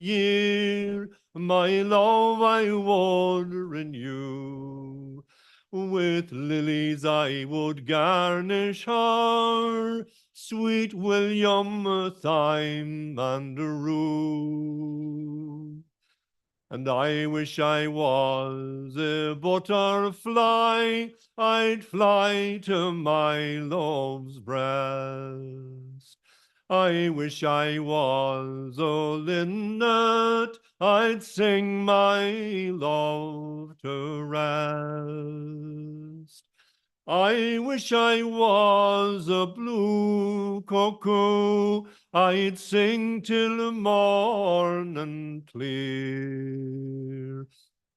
year, my love I would renew. With lilies I would garnish her, sweet William, thyme, and rue. And I wish I was a butterfly, I'd fly to my love's breast. I wish I was a linnet, I'd sing my love to rest. I wish I was a blue cuckoo, I'd sing till morning clear.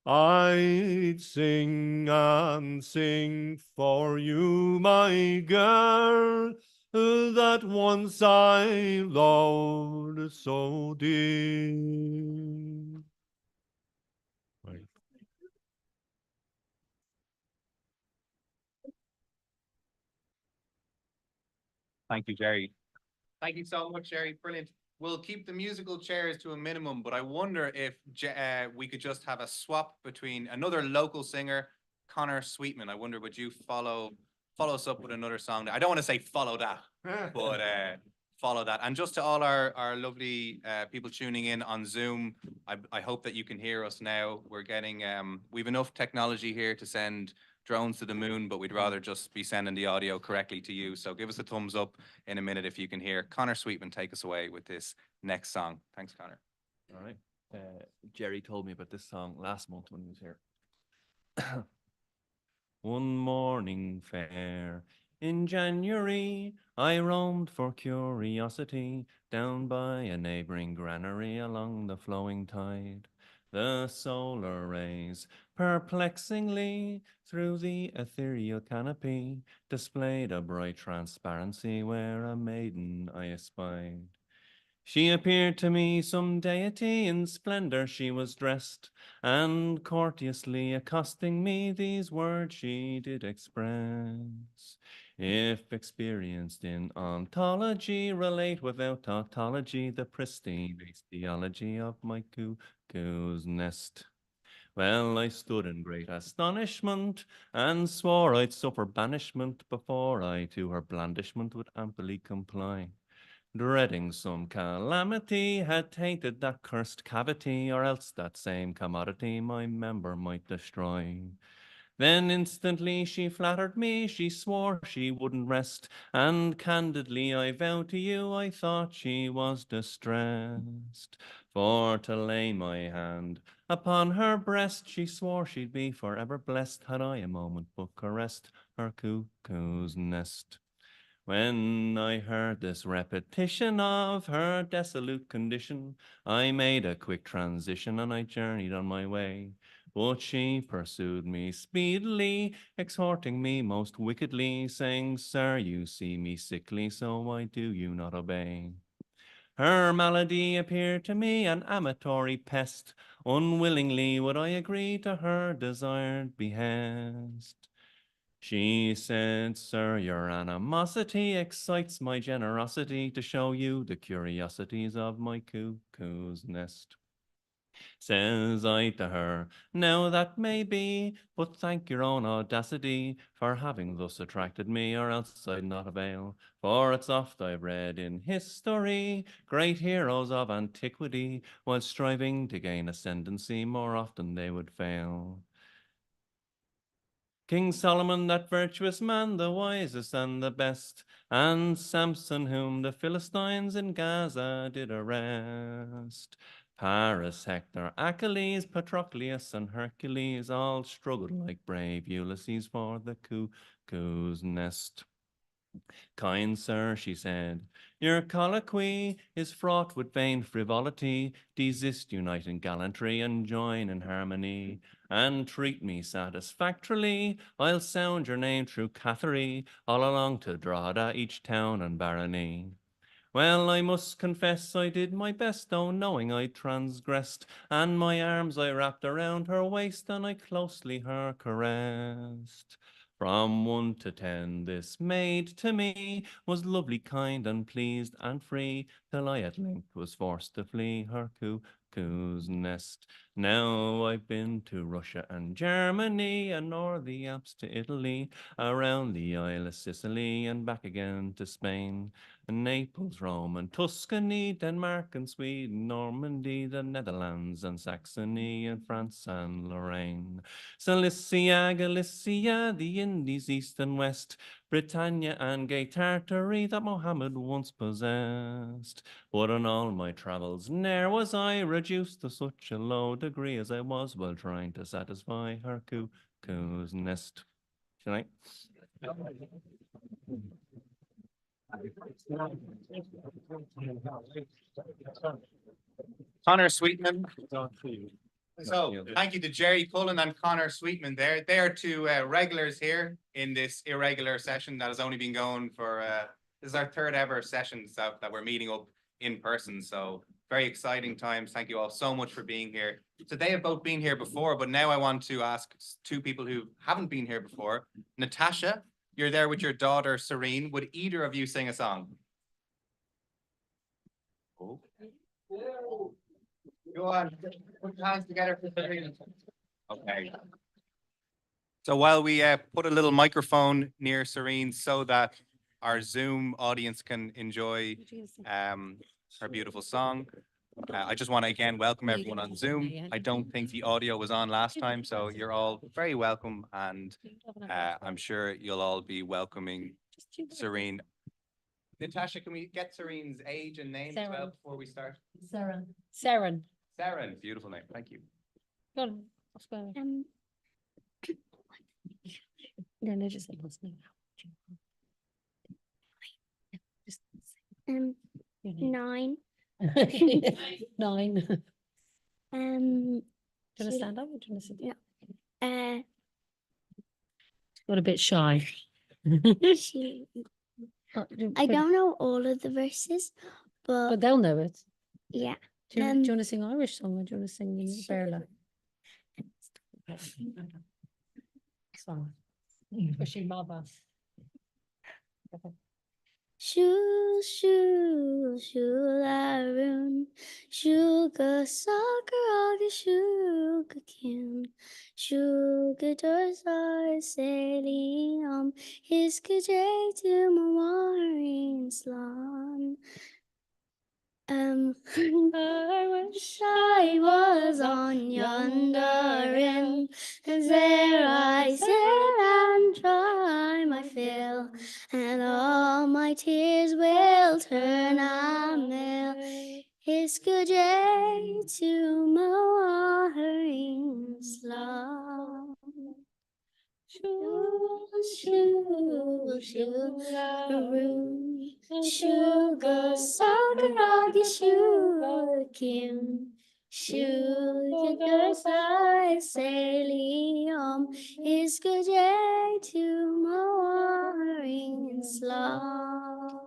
I'd sing and sing for you, my girl, that once I loved so dear. Right. Thank you, Jerry. Thank you so much, Jerry. Brilliant. We'll keep the musical chairs to a minimum, but I wonder if we could just have a swap between another local singer, Connor Sweetman. I wonder, would you follow us up with another song? I don't want to say follow that, but follow that. And just to all our lovely people tuning in on Zoom, I hope that you can hear us now. We're getting we've enough technology here to send drones to the moon, but we'd rather just be sending the audio correctly to you. So give us a thumbs up in a minute if you can hear. Connor Sweetman, take us away with this next song. Thanks, Connor. All right. Jerry told me about this song last month when he was here. One morning fair in January, I roamed for curiosity down by a neighboring granary along the flowing tide. The solar rays, perplexingly through the ethereal canopy, displayed a bright transparency where a maiden I espied. She appeared to me some deity in splendor she was dressed, and courteously accosting me, these words she did express. If experienced in ontology, relate without tautology the pristine theology of my cuckoo's nest. Well, I stood in great astonishment, and swore I'd suffer banishment before I to her blandishment would amply comply. Dreading some calamity had tainted that cursed cavity, or else that same commodity my member might destroy. Then instantly she flattered me, she swore she wouldn't rest, and candidly I vow to you I thought she was distressed. For to lay my hand upon her breast, she swore she'd be forever blessed, had I a moment but caressed her cuckoo's nest. When I heard this repetition of her desolate condition, I made a quick transition and I journeyed on my way. But she pursued me speedily, exhorting me most wickedly, saying, Sir, you see me sickly, so why do you not obey? Her malady appeared to me an amatory pest. Unwillingly would I agree to her desired behest. She said, Sir, your animosity excites my generosity to show you the curiosities of my cuckoo's nest. Says I to her, now that may be, but thank your own audacity for having thus attracted me, or else I'd not avail. For it's oft I've read in history, great heroes of antiquity, while striving to gain ascendancy, more often they would fail. King Solomon, that virtuous man, the wisest and the best, and Samson, whom the Philistines in Gaza did arrest. Paris, Hector, Achilles, Patroclus, and Hercules all struggled like brave Ulysses for the cuckoo's nest. Kind sir, she said, your colloquy is fraught with vain frivolity. Desist, unite in gallantry, and join in harmony, and treat me satisfactorily. I'll sound your name through Catherine, all along to Drogheda, each town and barony. Well, I must confess I did my best, though knowing I transgressed, and my arms I wrapped around her waist, and I closely her caressed. From 1 to 10, this maid to me was lovely, kind, and pleased, and free, till I at length was forced to flee her cuckoo's nest. Now I've been to Russia and Germany and o'er the Alps to Italy, around the Isle of Sicily and back again to Spain. And Naples, Rome and Tuscany, Denmark and Sweden, Normandy, the Netherlands and Saxony and France and Lorraine. Cilicia, Galicia, the Indies, East and West, Britannia and gay Tartary that Mohammed once possessed. But on all my travels, ne'er was I reduced to such a low degree as I was while trying to satisfy her cuckoo's nest. Good night. Connor Sweetman. So thank you to Jerry Cullen and Connor Sweetman there. They are two regulars here in this irregular session that has only been going for, this is our third ever session that we're meeting up in person. So very exciting times. Thank you all so much for being here. So they have both been here before, but now I want to ask two people who haven't been here before. Natasha, you're there with your daughter, Serene. Would either of you sing a song? Oh. Go on, put your hands together for Serene. Okay. So while we put a little microphone near Serene so that our Zoom audience can enjoy her beautiful song, I just want to again welcome everyone on Zoom. I don't think the audio was on last time, so you're all very welcome, and I'm sure you'll all be welcoming Serene. Natasha, can we get Serene's age and name as well before we start? Seren. Seren, beautiful name. Thank you. Go on. What's going on? No, just say what's name. Just Nine. nine. Um. Do you want to stand up or do you want to sit down? Got a bit shy. She, But I don't know all of the verses, but they'll know it. yeah. Do you want to sing Irish song or do you want to sing the Berla? Song. Especially Mother. Shoo, shoo, shoo, laroon, sugar, soccer, August, sugar, kin, sugar, dorsai, sailing, his good day to my watering slan. I wish I was on yonder inn, as there I sit and try my fill, and all my tears will turn a mill. His good day to my watering slan. Shoo, shoo, shoo, laroon, sugar, soccer, August, sugar, Kim, sugar, I sailing, is good day to my watering slan.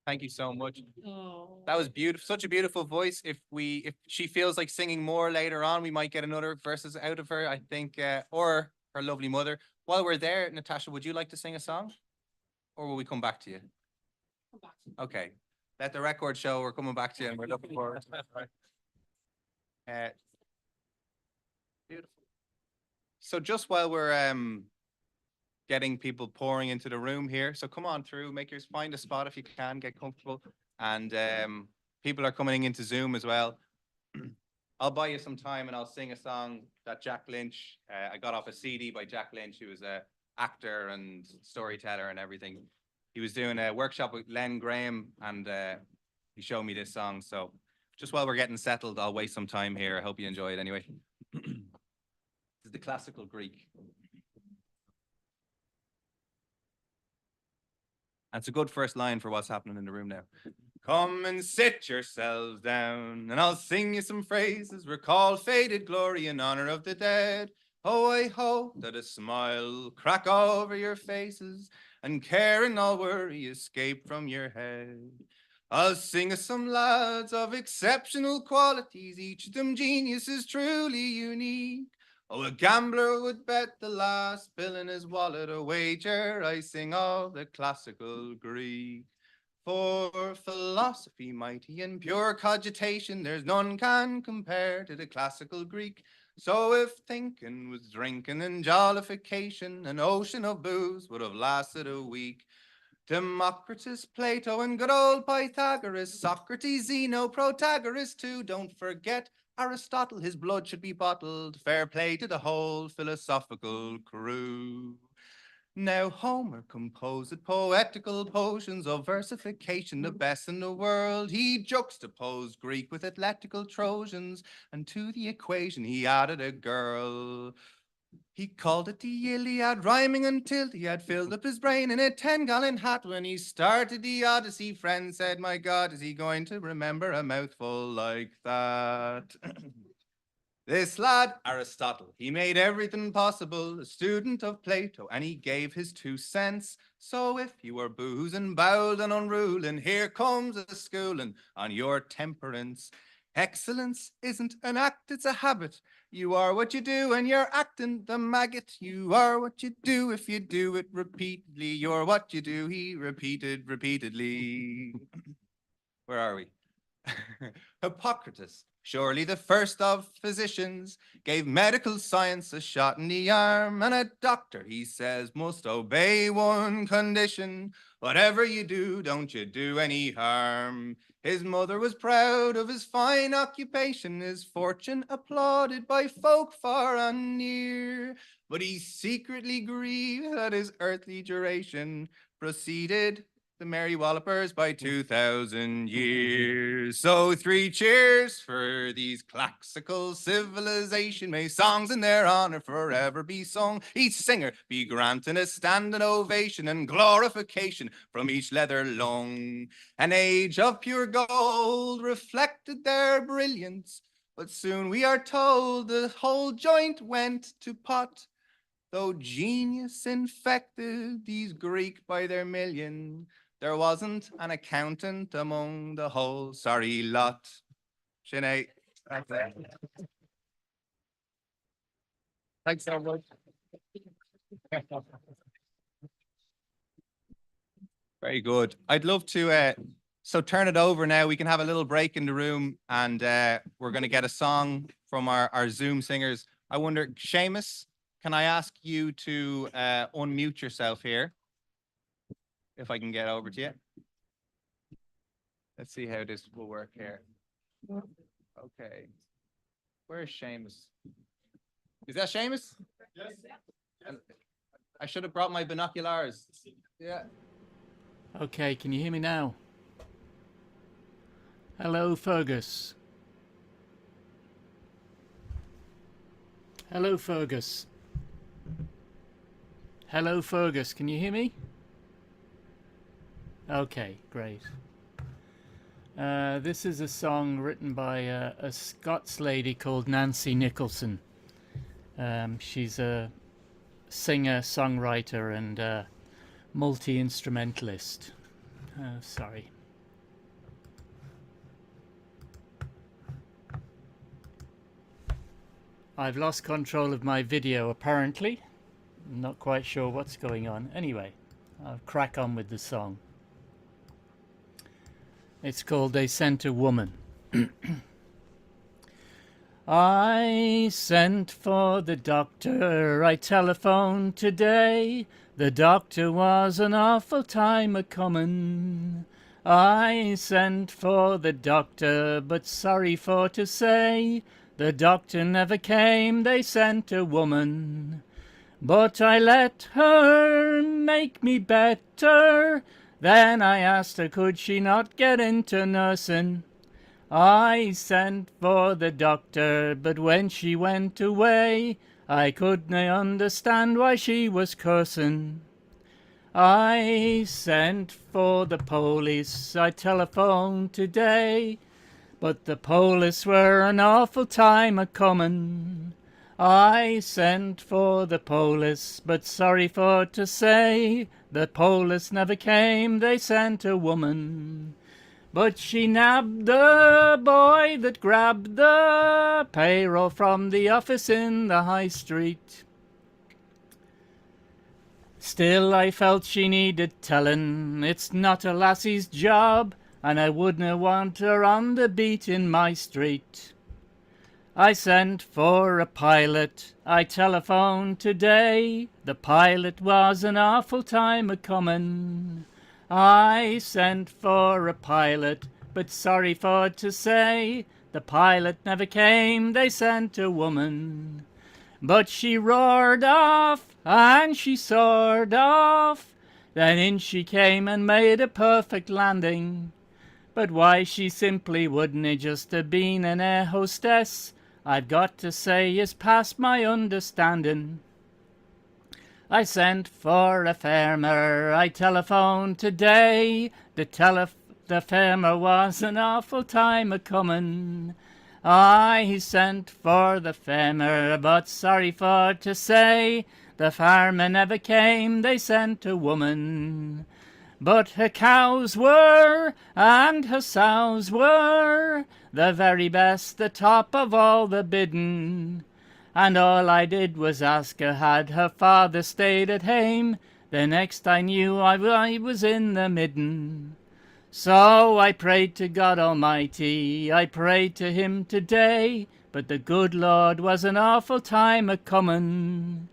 Thank you so much. Oh. That was beautiful, such a beautiful voice. If she feels like singing more later on, we might get another verses out of her, I think, or her lovely mother. While we're there, Natasha, would you like to sing a song? Or will we come back to you? Come back. Okay. Let the record show we're coming back to you and we're looking forward to it. Beautiful. So just while we're getting people pouring into the room here, so come on through, find a spot if you can, get comfortable. And people are coming into Zoom as well. I'll buy you some time and I'll sing a song that Jack Lynch, I got off a CD by Jack Lynch, who was an actor and storyteller and everything. He was doing a workshop with Len Graham and he showed me this song. So just while we're getting settled, I'll waste some time here. I hope you enjoy it anyway. This is the classical Greek. That's a good first line for what's happening in the room now. Come and sit yourselves down, and I'll sing you some phrases, recall faded glory in honor of the dead. Oh, I hope that a smile crack over your faces, and care and all worry escape from your head. I'll sing us some lads of exceptional qualities, each of them geniuses truly unique. Oh, a gambler would bet the last bill in his wallet a wager. I sing of the classical Greek. For philosophy mighty and pure cogitation, there's none can compare to the classical Greek. So if thinking was drinking and jollification, an ocean of booze would have lasted a week. Democritus, Plato, and good old Pythagoras, Socrates, Zeno, Protagoras too. Don't forget Aristotle, his blood should be bottled. Fair play to the whole philosophical crew. Now Homer composed poetical potions of versification, the best in the world. He juxtaposed Greek with athletical Trojans, and to the equation he added a girl. He called it the Iliad, rhyming until he had filled up his brain in a 10-gallon hat. When he started the Odyssey, friends said, my God, is he going to remember a mouthful like that? This lad, Aristotle, he made everything possible, a student of Plato, and he gave his 2 cents. So if you were boozing, bowed and unruling, here comes a schooling on your temperance. Excellence isn't an act, it's a habit. You are what you do and you're acting the maggot. You are what you do if you do it repeatedly. You're what you do, he repeated repeatedly. Where are we? Hippocrates, surely the first of physicians, gave medical science a shot in the arm, and a doctor, he says, must obey one condition. Whatever you do, don't you do any harm. His mother was proud of his fine occupation, his fortune applauded by folk far and near, but he secretly grieved that his earthly duration proceeded the Merry Wallopers by 2,000 years. So 3 cheers for these classical civilization. May songs in their honor forever be sung. Each singer be granted a standing ovation and glorification from each leather lung. An age of pure gold reflected their brilliance, but soon we are told the whole joint went to pot. Though genius infected these Greek by their million, there wasn't an accountant among the whole sorry lot. Sinead. Thanks so much. Very good. I'd love to, so turn it over now. We can have a little break in the room, and we're going to get a song from our Zoom singers. I wonder, Seamus, can I ask you to unmute yourself here? If I can get over to you. Let's see how this will work here. Okay. Where's Seamus? Is that Seamus? Yes. I should have brought my binoculars. Yeah. Okay, can you hear me now? Hello, Fergus. Hello, Fergus. Hello, Fergus. Can you hear me? Okay, great. This is a song written by a Scots lady called Nancy Nicholson. She's a singer, songwriter, and multi-instrumentalist. Sorry. I've lost control of my video, apparently. I'm not quite sure what's going on. Anyway, I'll crack on with the song. It's called They Sent a Woman. I sent for the doctor, I telephoned today. The doctor was an awful time a-comin'. I sent for the doctor, but sorry for to say, the doctor never came, they sent a woman. But I let her make me better. Then I asked her, could she not get into nursing? I sent for the doctor, but when she went away, I couldn't understand why she was cursing. I sent for the police, I telephoned today, but the police were an awful time a-comin'. I sent for the police, but sorry for to say, the police never came, they sent a woman. But she nabbed the boy that grabbed the payroll from the office in the high street. Still I felt she needed telling, it's not a lassie's job, and I wouldn't want her on the beat in my street. I sent for a pilot, I telephoned today, the pilot was an awful time a-comin'. I sent for a pilot, but sorry for to say, the pilot never came, they sent a woman. But she roared off, and she soared off, then in she came and made a perfect landing. But why she simply wouldn't just have been an air hostess, I've got to say is past my understanding. I sent for a farmer, I telephoned today, the farmer was an awful time a-comin'. I sent for the farmer, but sorry for to say, the farmer never came, they sent a woman. But her cows were, and her sows were, the very best, the top of all the biddin'. And all I did was ask her, had her father stayed at hame? The next I knew I was in the midden. So I prayed to God Almighty, I prayed to him today, but the good Lord was an awful time a-comin'.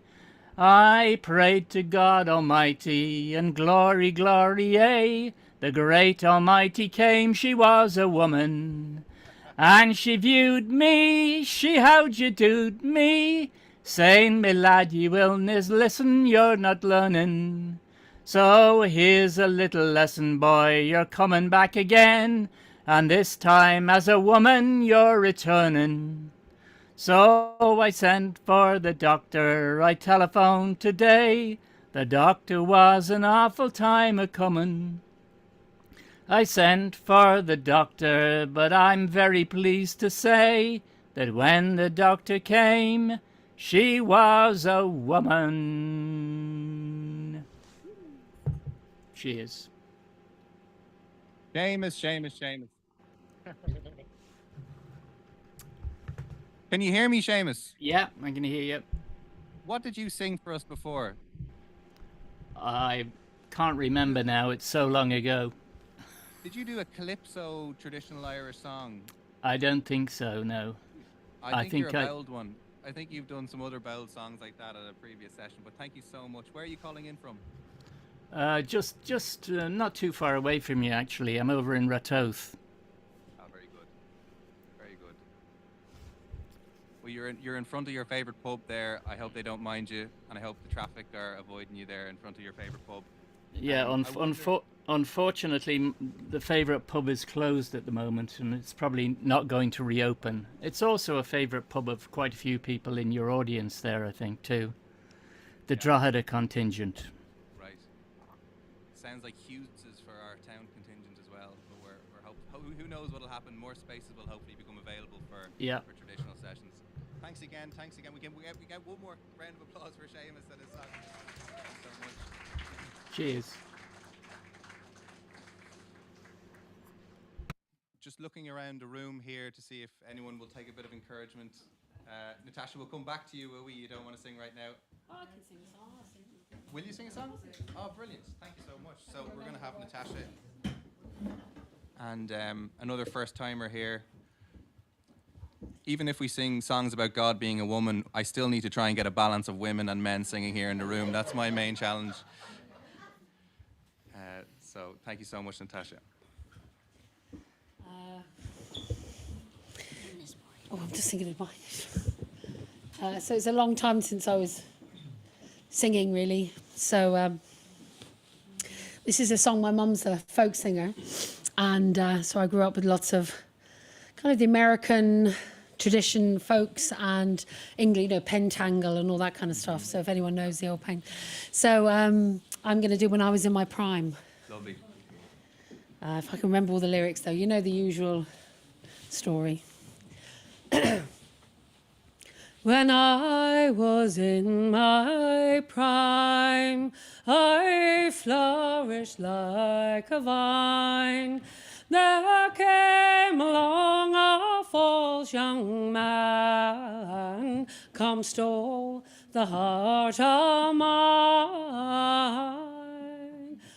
I prayed to God Almighty, and glory, glory, eh, the great Almighty came, she was a woman. And she viewed me, she how'd you do'd me, saying, me lad, ye willness listen, you're not learning. So here's a little lesson, boy, you're coming back again, and this time as a woman you're returning. So I sent for the doctor, I telephoned today, the doctor was an awful time a-comin'. I sent for the doctor, but I'm very pleased to say that when the doctor came, she was a woman. Cheers. Seamus. Can you hear me, Seamus? Yeah, I can hear you. What did you sing for us before? I can't remember now, it's so long ago. Did you do a calypso traditional Irish song? I don't think so, no. I think you're a I- bowled one. I think you've done some other bowled songs like that at a previous session, but thank you so much. Where are you calling in from? Just not too far away from you, actually. I'm over in Ratoath. Oh, very good. Very good. Well, you're in front of your favourite pub there. I hope they don't mind you, and I hope the traffic are avoiding you there in front of your favourite pub. Yeah, I wonder- unfortunately, the favourite pub is closed at the moment, and it's probably not going to reopen. It's also a favourite pub of quite a few people in your audience there, I think, too. The Drogheda contingent. Right. Sounds like Hughes's for our town contingent as well. But who knows what'll happen? More spaces will hopefully become available for traditional sessions. Thanks again. We get one more round of applause for Seamus and his song. Thanks so much. Cheers. Just looking around the room here to see if anyone will take a bit of encouragement. Natasha, we'll come back to you, will we? You don't want to sing right now? I can sing a song. I'll sing. Will you sing a song? Oh, brilliant. Thank you so much. So we're going to have Natasha and another first-timer here. Even if we sing songs about God being a woman, I still need to try and get a balance of women and men singing here in the room. That's my main challenge. So thank you so much, Natasha. I'm just thinking of mine. So it's a long time since I was singing, really. So this is a song. My mum's a folk singer, and so I grew up with lots of kind of the American tradition folks and English, pentangle and all that kind of stuff. So if anyone knows the old pen, so I'm going to do When I Was in My Prime. Lovely. If I can remember all the lyrics, though, you know the usual story. When I was in my prime, I flourished like a vine. there came along a false young man, come stole the heart of mine,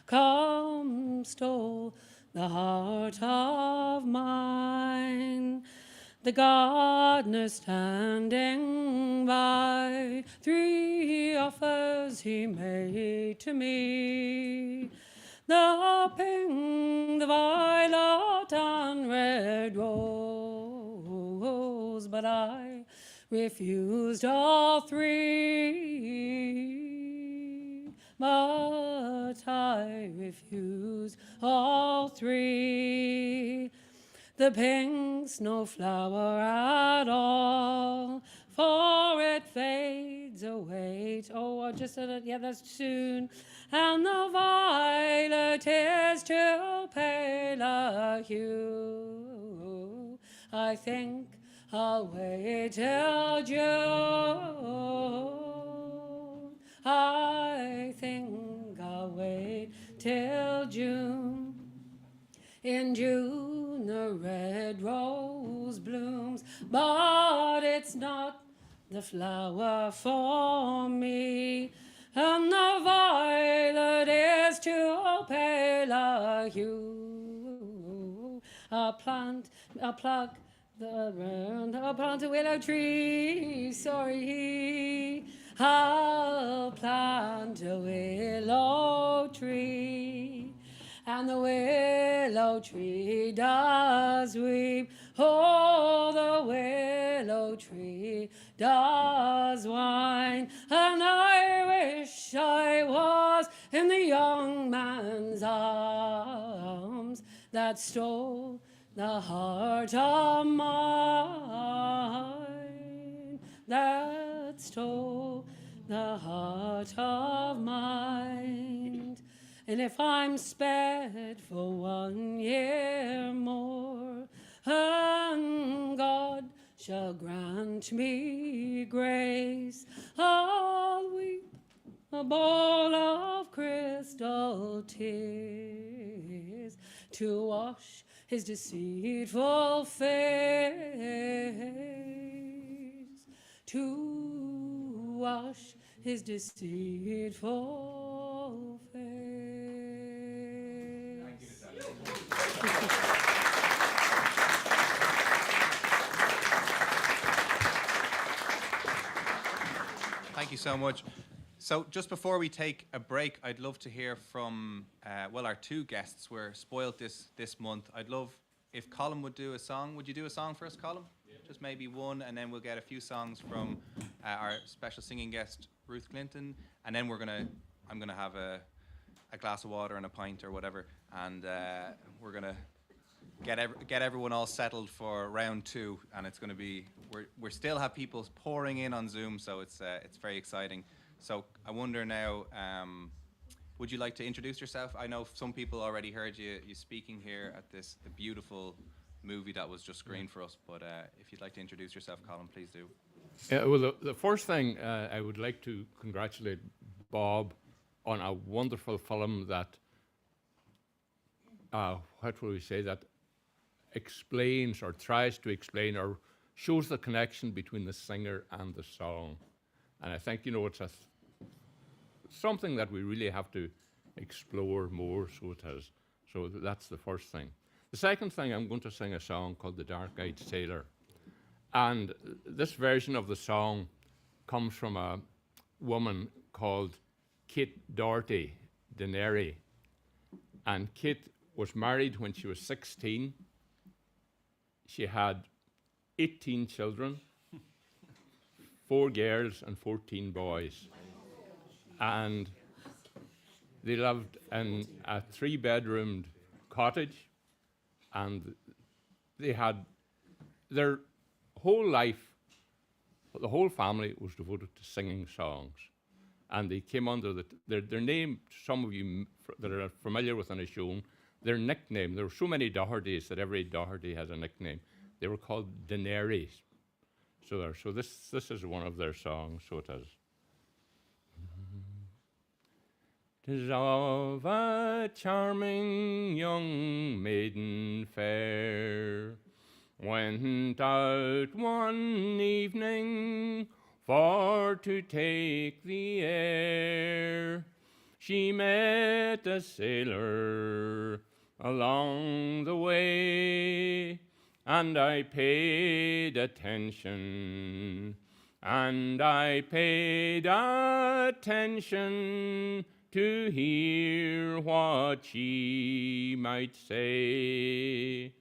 come stole the heart of mine. The gardener standing by, 3 offers he made to me. The pink, the violet, and red rose, but I refused all 3. But I refused all 3. The pink's no flower at all, for it fades away. Oh, I just said it, yeah, that's soon. And the violet is too pale a hue. I think I'll wait till June. I think I'll wait till June. In June the red rose blooms, but it's not the flower for me. And the violet is too pale a hue. I'll plant a willow tree, sorry. I'll plant a willow tree. And the willow tree does weep, oh, the willow tree does whine, and I wish I was in the young man's arms that stole the heart of mine, that stole the heart of mine. And if I'm spared for 1 year more, and God shall grant me grace, I'll weep a bowl of crystal tears to wash his deceitful face, to wash his deceitful face. Thank you so much. So just before we take a break, I'd love to hear from, our 2 guests. We're spoilt this month. I'd love if Colin would do a song. Would you do a song for us, Colin? Yeah. Just maybe one, and then we'll get a few songs from our special singing guest, Ruth Clinton, and then I'm gonna have a glass of water and a pint or whatever, and we're gonna get everyone all settled for round 2, and it's gonna be we still have people pouring in on Zoom, so it's very exciting. So I wonder now, would you like to introduce yourself? I know some people already heard you speaking here at the beautiful movie that was just screened for us, but if you'd like to introduce yourself, Colin, please do. Yeah, well, the first thing I would like to congratulate Bob on a wonderful film that, what will we say, that explains or tries to explain or shows the connection between the singer and the song. And I think, it's something that we really have to explore more, so it has. So that's the first thing. The second thing, I'm going to sing a song called The Dark-Eyed Sailor. And this version of the song comes from a woman called Kate Doherty Denary. And Kate was married when she was 16. She had 18 children, 4 girls and 14 boys. And they lived in a 3-bedroomed cottage, and they had their whole life, the whole family was devoted to singing songs. And they came under their name, some of you that are familiar with Inishowen, their nickname, there were so many Dohertys that every Doherty has a nickname. They were called Daenerys. So this is one of their songs, so it is. 'Tis of a charming young maiden fair, went out one evening for to take the air. She met a sailor along the way, and I paid attention, and I paid attention to hear what she might say.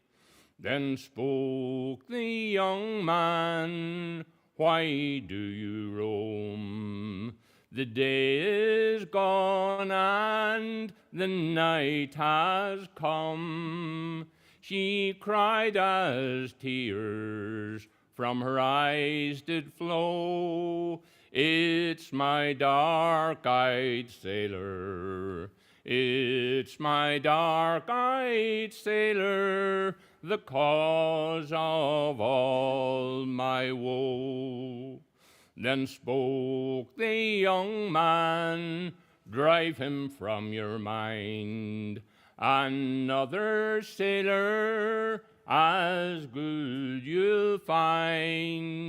Then spoke the young man, "Why do you roam? The day is gone and the night has come." She cried as tears from her eyes did flow, "It's my dark-eyed sailor, it's my dark-eyed sailor, the cause of all my woe." Then spoke the young man, "Drive him from your mind. Another sailor as good you'll find.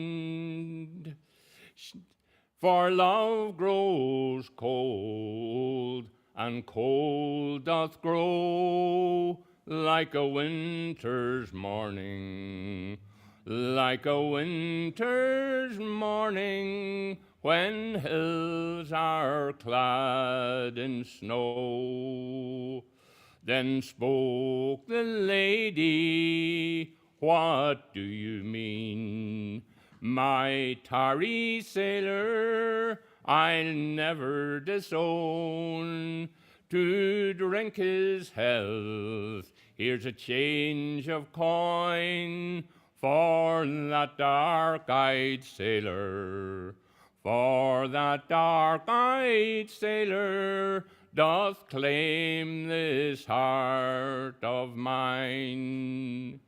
For love grows cold, and cold doth grow, like a winter's morning, like a winter's morning, when hills are clad in snow." Then spoke the lady, "What do you mean? My tarry sailor I'll never disown. To drink his health, here's a change of coin, for that dark-eyed sailor, for that dark-eyed sailor doth claim this heart of mine.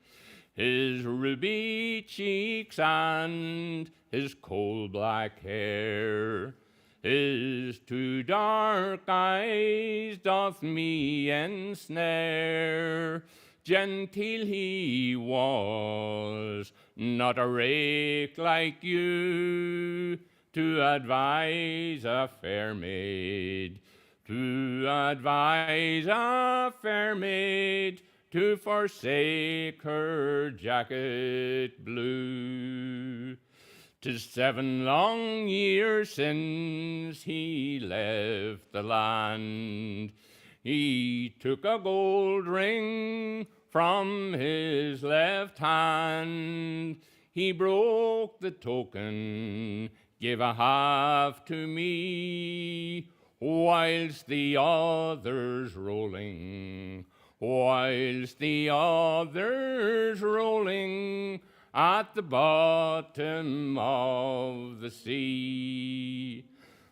His ruby cheeks and his coal-black hair, his two dark eyes doth me ensnare. Genteel he was, not a rake like you, to advise a fair maid, to advise a fair maid, to forsake her jacket blue. 'Tis 7 long years since he left the land. He took a gold ring from his left hand. He broke the token, gave a half to me, whilst the others rolling, whilst the others rolling at the bottom of the sea.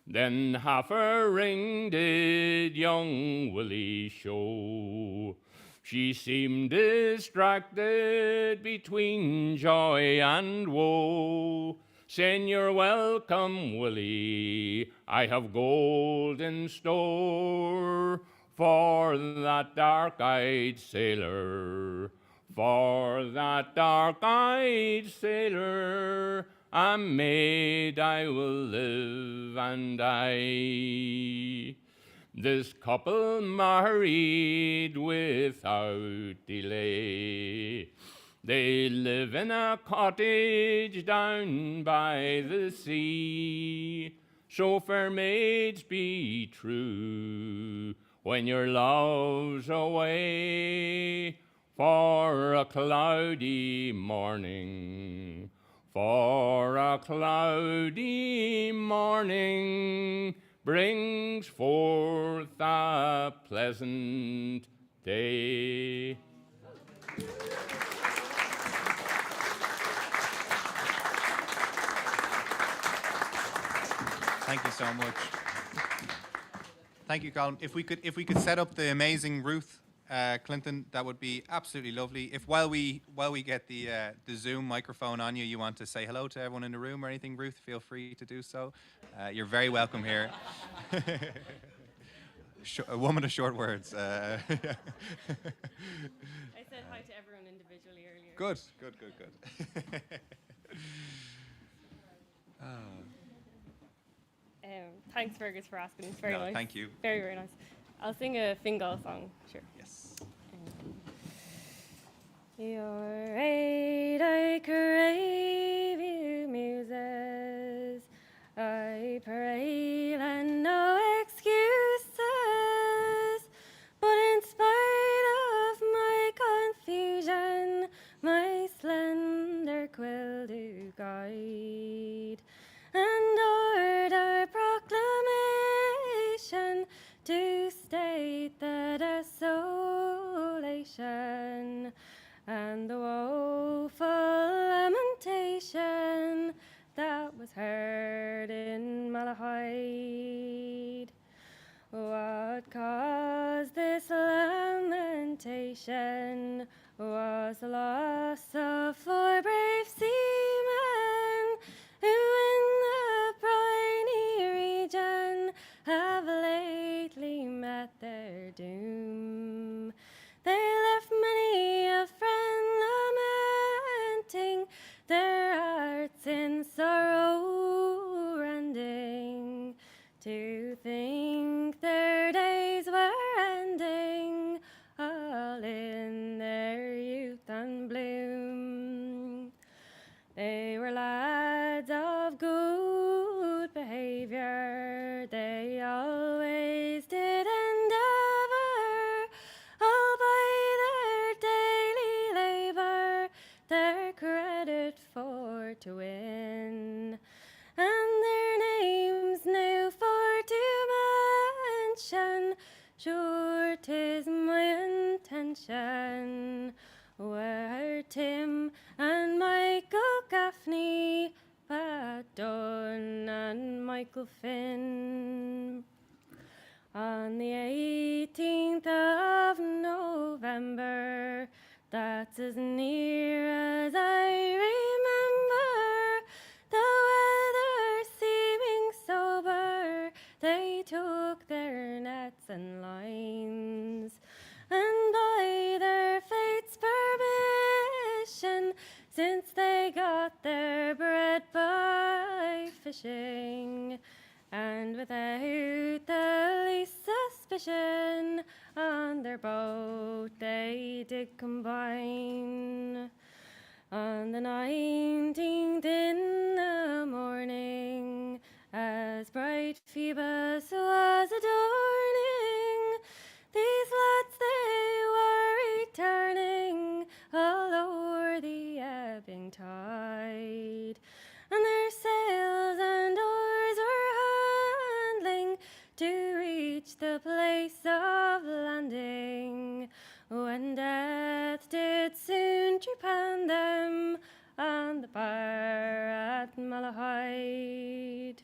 Then half a ring did young Willie show. She seemed distracted between joy and woe, saying, "You're welcome, Willie, I have gold in store, for that dark-eyed sailor, for that dark-eyed sailor, a maid I will live and die." This couple married without delay. They live in a cottage down by the sea. So fair maids, be true when your love's away, for a cloudy morning, for a cloudy morning brings forth a pleasant day. Thank you so much. Thank you, Colin. If we could set up the amazing Ruth Clinton, that would be absolutely lovely. If while we get the Zoom microphone on you, you want to say hello to everyone in the room or anything, Ruth, feel free to do so. You're very welcome here. A woman of short words. I said hi to everyone individually earlier. Good. Thanks, Fergus, for asking. It's very No, nice. thank you. Very, very nice. I'll sing a Fingal song, sure. Yes. You're right, I crave you, muses. I pray and no excuses. But in spite of my confusion, my slender quill do guide. And order proclamation to state the desolation and the woeful lamentation that was heard in Malahide. What caused this lamentation was the loss of 4 brave seamen who in the briny region have lately met their doom. They left many a friend lamenting, their hearts in sorrow rending, to think their days were ending, all in their youth and bloom. They were lads of good behaviour, they always did endeavour, all by their daily labour, their credit for to win. And their names now for to mention, sure 'tis my intention, were Tim and Michael Gaffney, Pat Dunn and Michael Finn. On the 18th of November, that's as near as I remember, the weather seeming sober, they took their nets and lines, and by their fate's permission, since they got their bread by fishing, and without the least suspicion, on their boat they did combine. On the 19th in the morning, as bright Phoebus was adorning, these lads they were returning all o'er the ebbing tide, and their sails and oars were handling to reach the place of landing, when death did soon trepan them on the bar at Malahide.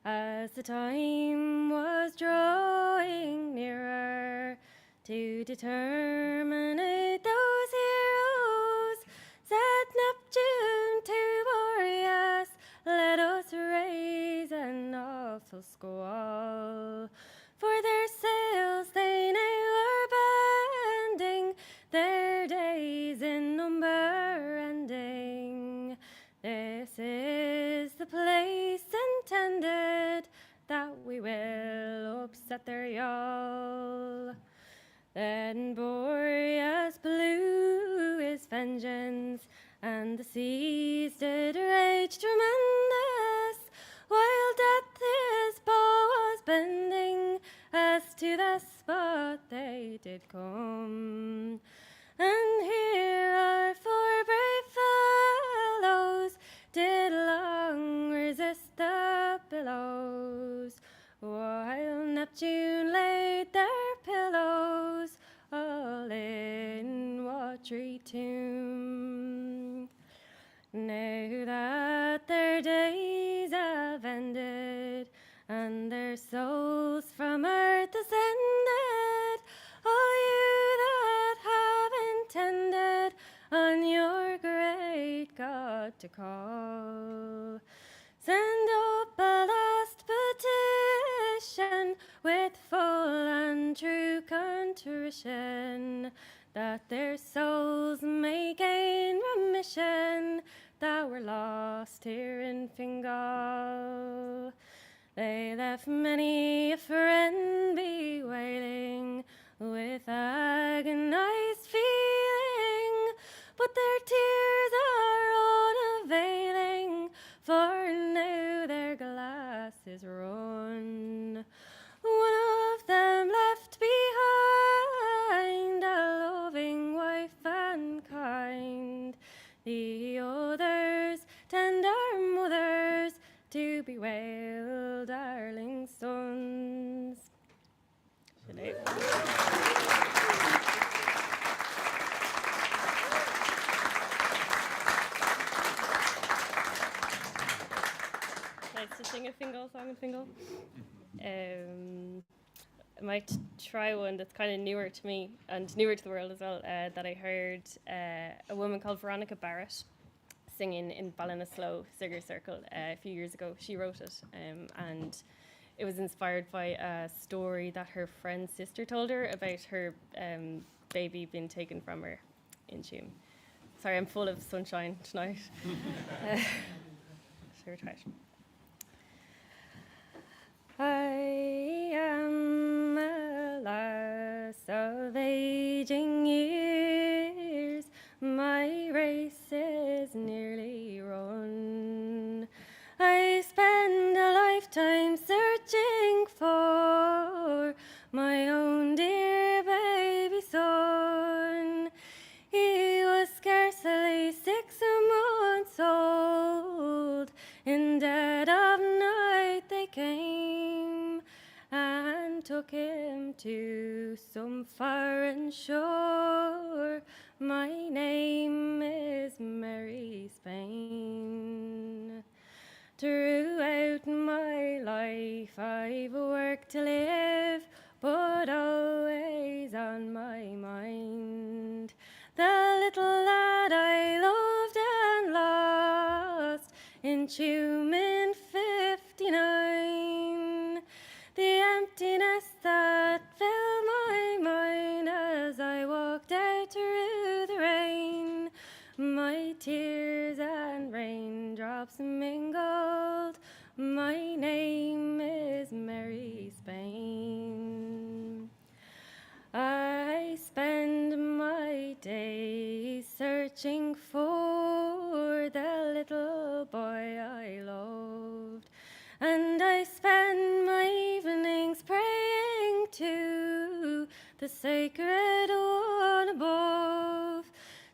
As the time was drawing nearer to determinate those heroes, said Neptune to Boreas, let us raise an awful squall, for their sails they now are bending, their days in number ending. This is the place intended that we will upset their yawl. Then Boreas blew his vengeance, and the seas did rage tremendous, while death his bow was bending, as to the spot they did come. And here are 4 brave fellows did long resist the billows, while Neptune laid their pillows all in watery tomb. Now that their days have ended, and their souls from earth ascended, all you that have intended on your great God to call, send up a last petition with full wishing that their souls may gain remission that were lost here in Fingal. They left many a friend bewailing with agonized feeling, but their tears are unavailing, for now their glass is run. One of them left behind a loving wife and kind, the others tender mothers to bewail darling sons. Nice to sing a Fingal song in Fingal. I might try one that's kind of newer to me and newer to the world as well, that I heard a woman called Veronica Barrett singing in Ballinasloe Singers Circle a few years ago. She wrote it, and it was inspired by a story that her friend's sister told her about her baby being taken from her in Tuam. Sorry, I'm full of sunshine tonight. Sure, try it. I am a lass of aging years, my race is nearly run. I spend a lifetime searching for my own dear baby son. He was scarcely 6 months old. In dead of night they came and took him to some foreign shore. My name is Mary Spain. Throughout my life I've worked to live, but always on my mind the little lad I loved and lost in Tuam in '59. The emptiness that filled my mind as I walked out through the rain, my tears and raindrops mingled. My name is Mary Spain. I spend my days searching for the little boy I loved, and I spend my evenings praying to the sacred one above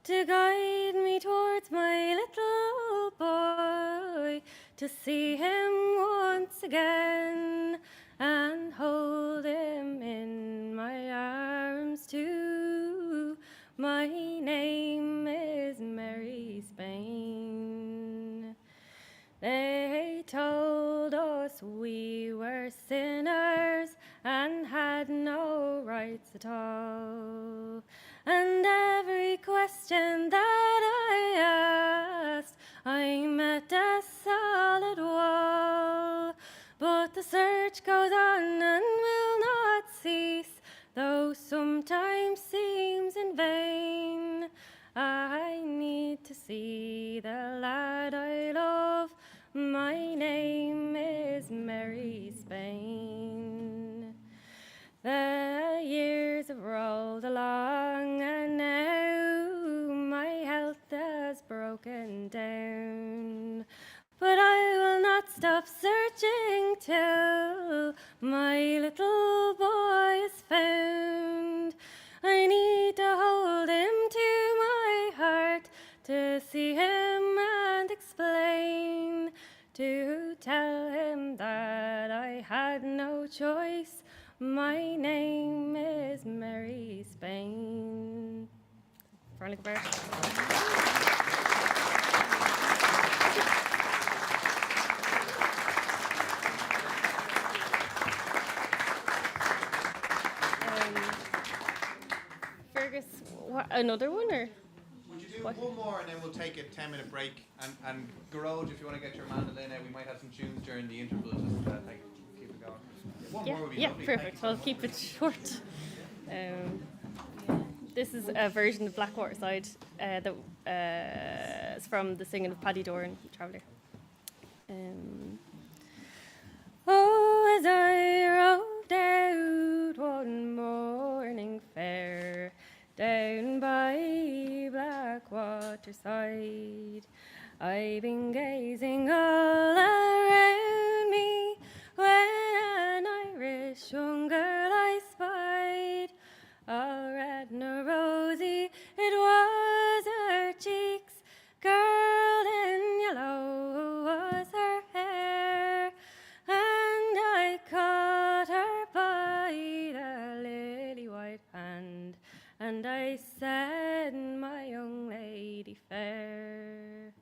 to guide me towards my little boy, to see him once again and hold him in my arms too. My name is Mary Spain. They told us we were sinners and had no rights at all, and every question that I asked I met a solid wall. But the search goes on and will not cease, though sometimes seems in vain. I need to see the lad I love. My name is Mary Spain. The years have rolled along, and now my health has broken down. But I will not stop searching till my little boy is found. I need to hold him to my heart, to see him and explain, to tell him that I had no choice. My name is Mary Spain. Veronica Barrett. Fergus, another one or? Would you do one more and then we'll take a 10-minute break? And Garage, if you want to get your mandolin out, we might have some tunes during the interval. Just keep it going. One more would be lovely. Perfect. I'll keep it short. This is a version of Blackwater Side that is from the singing of Paddy Doran, Traveller. Oh, as I rode out one morning fair, down by Blackwater Side, I've been gazing all around me when an Irish young girl I spied. All red and rosy it was her cheeks, golden yellow was her hair, and I caught her by the lily white hand, and I said, my young lady fair.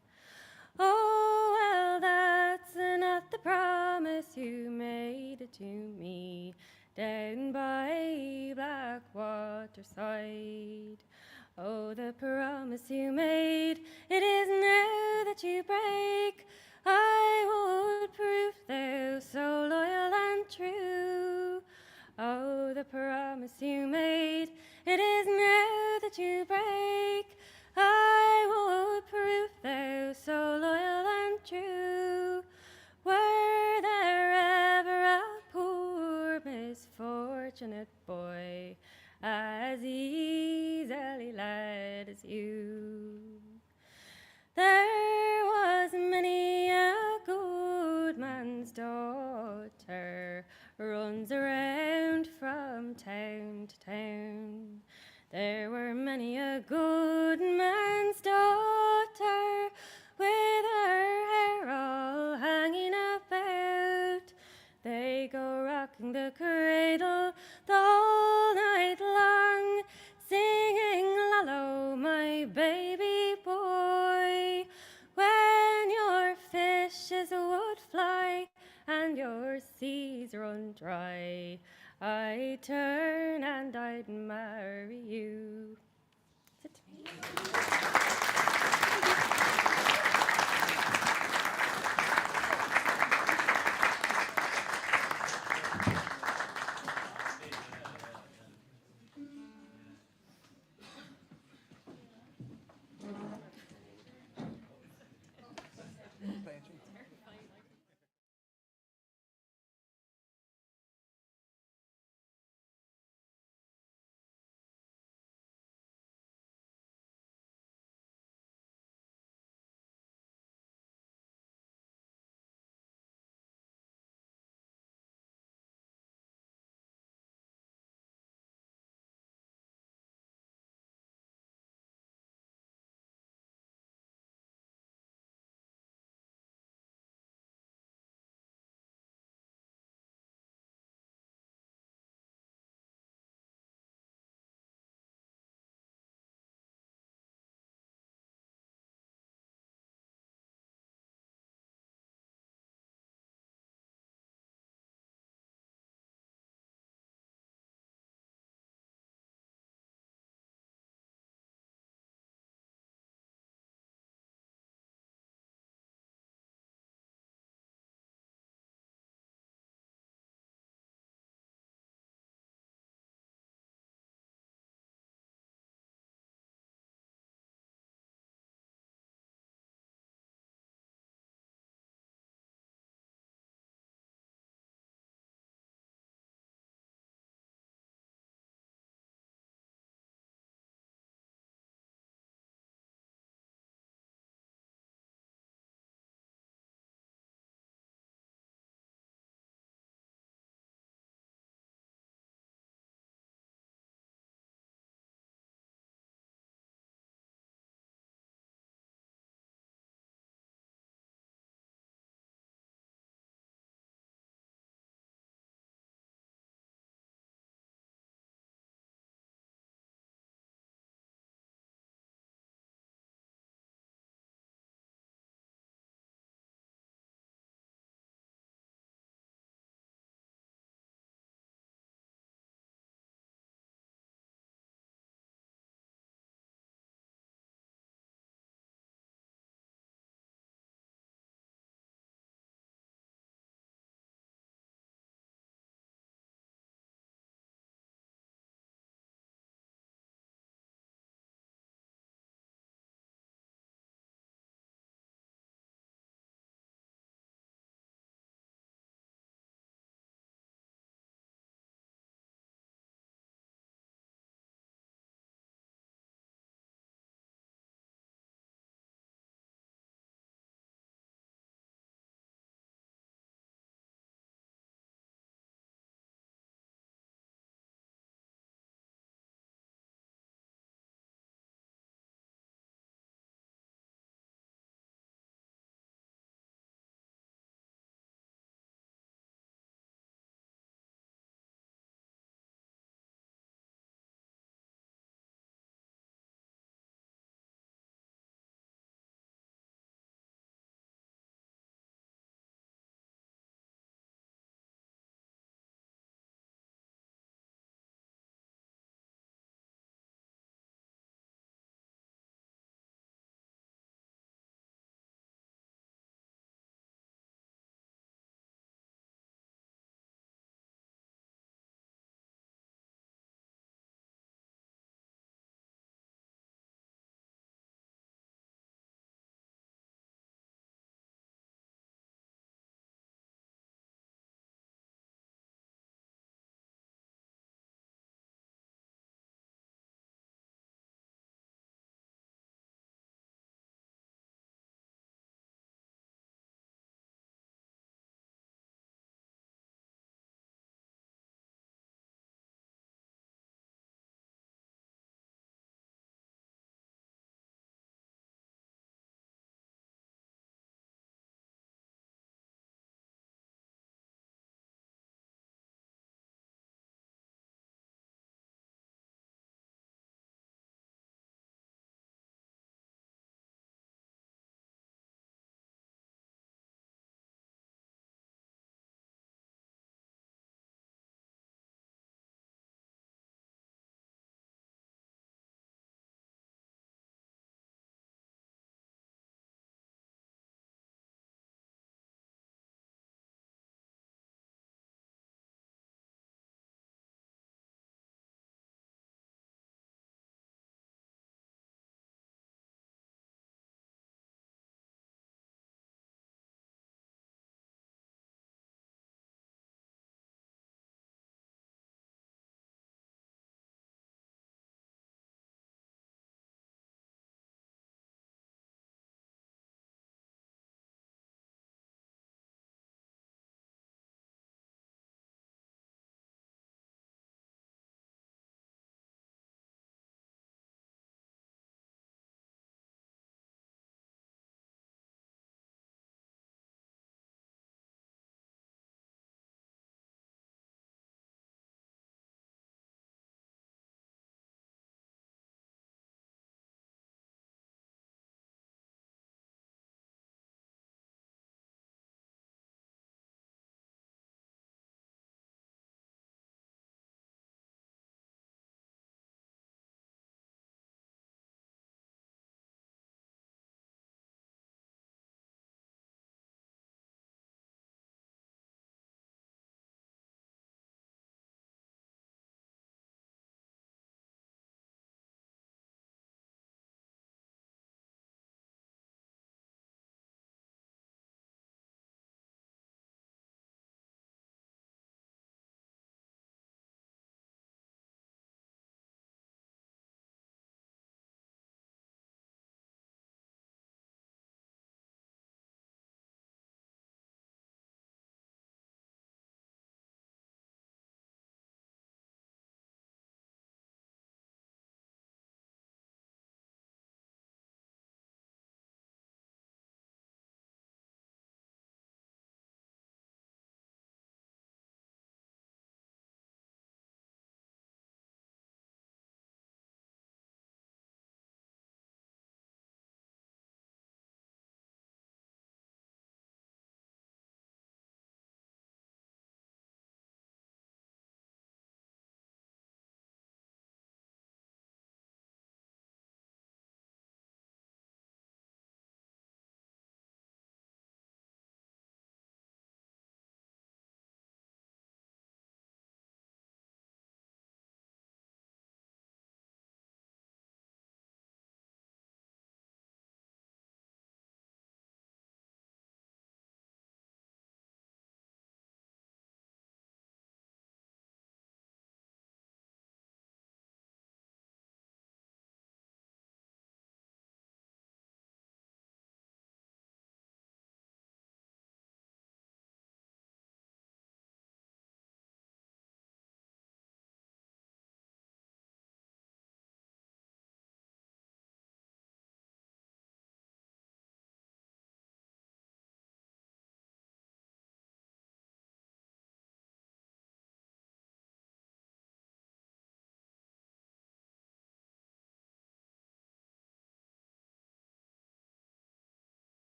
Oh, well, that's not the promise you made to me down by Blackwater Side. Oh, the promise you made, it is now that you break. I would prove thou so loyal and true. Oh, the promise you made, it is now that you break. I would prove thou so loyal and true. Were there ever a poor misfortunate boy as easily led as you? There was many a good man's daughter runs around from town to town. There were many a good man's daughter with her hair all hanging about. They go rocking the cradle the whole night long, singing "Lallo, my baby boy." When your fishes would fly and your seas run dry, I'd turn and I'd marry you. That's it.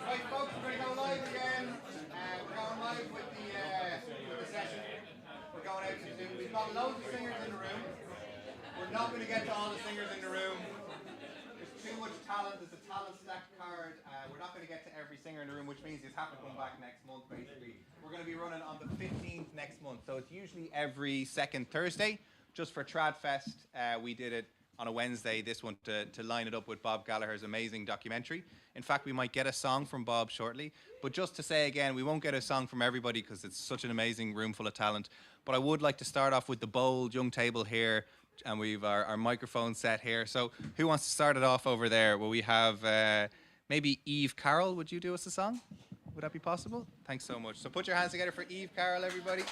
Right, folks, we're going to go live again. We're going live with the session. We're going out to Zoom. We've got loads of singers in the room. We're not going to get to all the singers in the room. There's too much talent. There's a talent stack card. We're not going to get to every singer in the room, which means you have to come back next month, basically. We're going to be running on the 15th next month. So it's usually every second Thursday. Just for Tradfest, we did it on a Wednesday, this one, to line it up with Bob Gallagher's amazing documentary. In fact, we might get a song from Bob shortly. But just to say again, we won't get a song from everybody because it's such an amazing room full of talent. But I would like to start off with the bold young table here. And we've our microphone set here. So who wants to start it off over there? Well, we have maybe Eve Carroll. Would you do us a song? Would that be possible? Thanks so much. So put your hands together for Eve Carroll, everybody.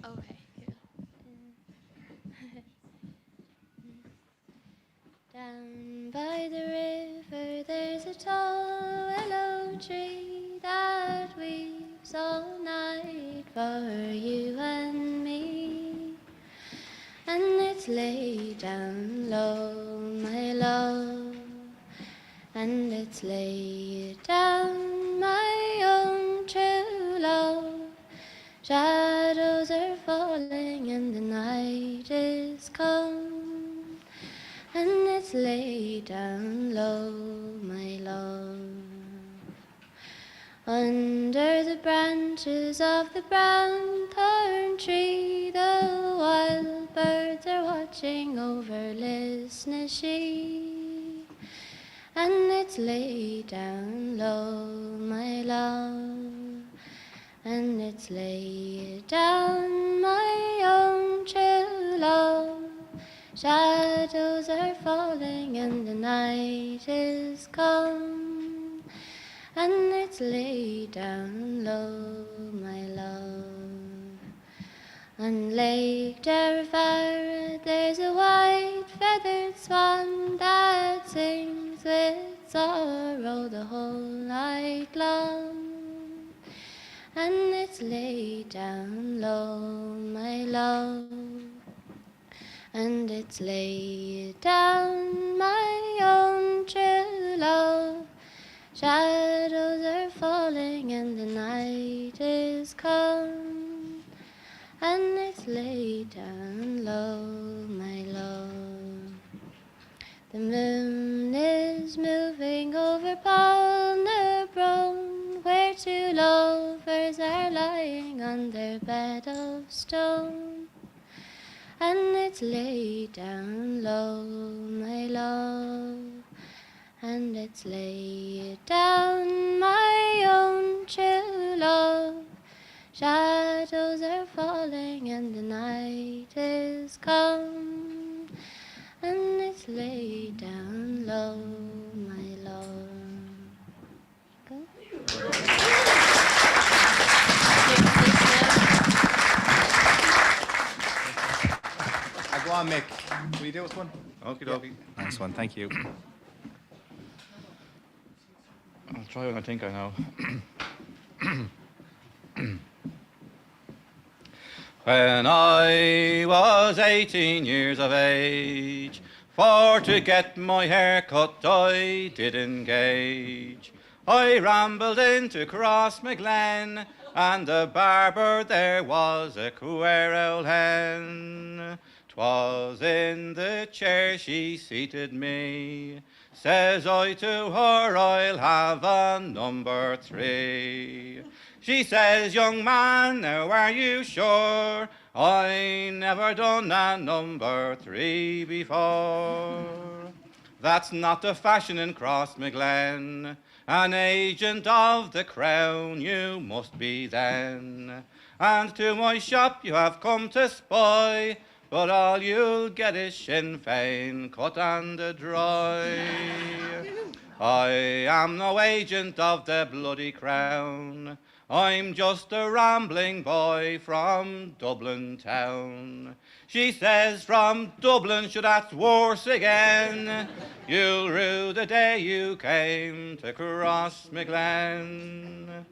Okay, Down by the river there's a tall willow tree that weeps all night for you and me. And it's laid down low, my love, and it's laid down, my own true love. Shadows are falling and the night is come, and it's laid down low, my love. Under the branches of the brown thorn tree, the wild birds are watching over Lisnashi, and it's laid down low, my love, and it's laid down, my own true love. Shadows are falling and the night is come, and it's laid down low, my love. On Lake Derrifara there's a white-feathered swan that sings with sorrow the whole night long, and it's laid down low, my love, and it's laid down, my own true love. Shadows are falling and the night is come, and it's laid down low, my love. The moon is moving over Balnabrone, where two lovers are lying on their bed of stone, and it's laid down low, my love, and it's laid down, my own true love. Shadows are falling and the night is come, and it's laid down low, my love. Go. Go on, Mick. Will you do us one? Okay, dokie. Nice one, thank you. I'll try what I think I know. When I was 18 years of age, for to get my hair cut I did engage. I rambled into Crossmaglen, and the barber there was a queer old hen. 'Twas in the chair she seated me. Says I to her, I'll have a number 3. She says, young man, now are you sure? I never done a number 3 before. That's not the fashion in Crossmaglen. An agent of the crown you must be then. And to my shop you have come to spy, but all you'll get is Sinn Féin cut and dry. I am no agent of the bloody crown. I'm just a rambling boy from Dublin town. She says from Dublin, sure that's worse again. You'll rue the day you came to Crossmaglen.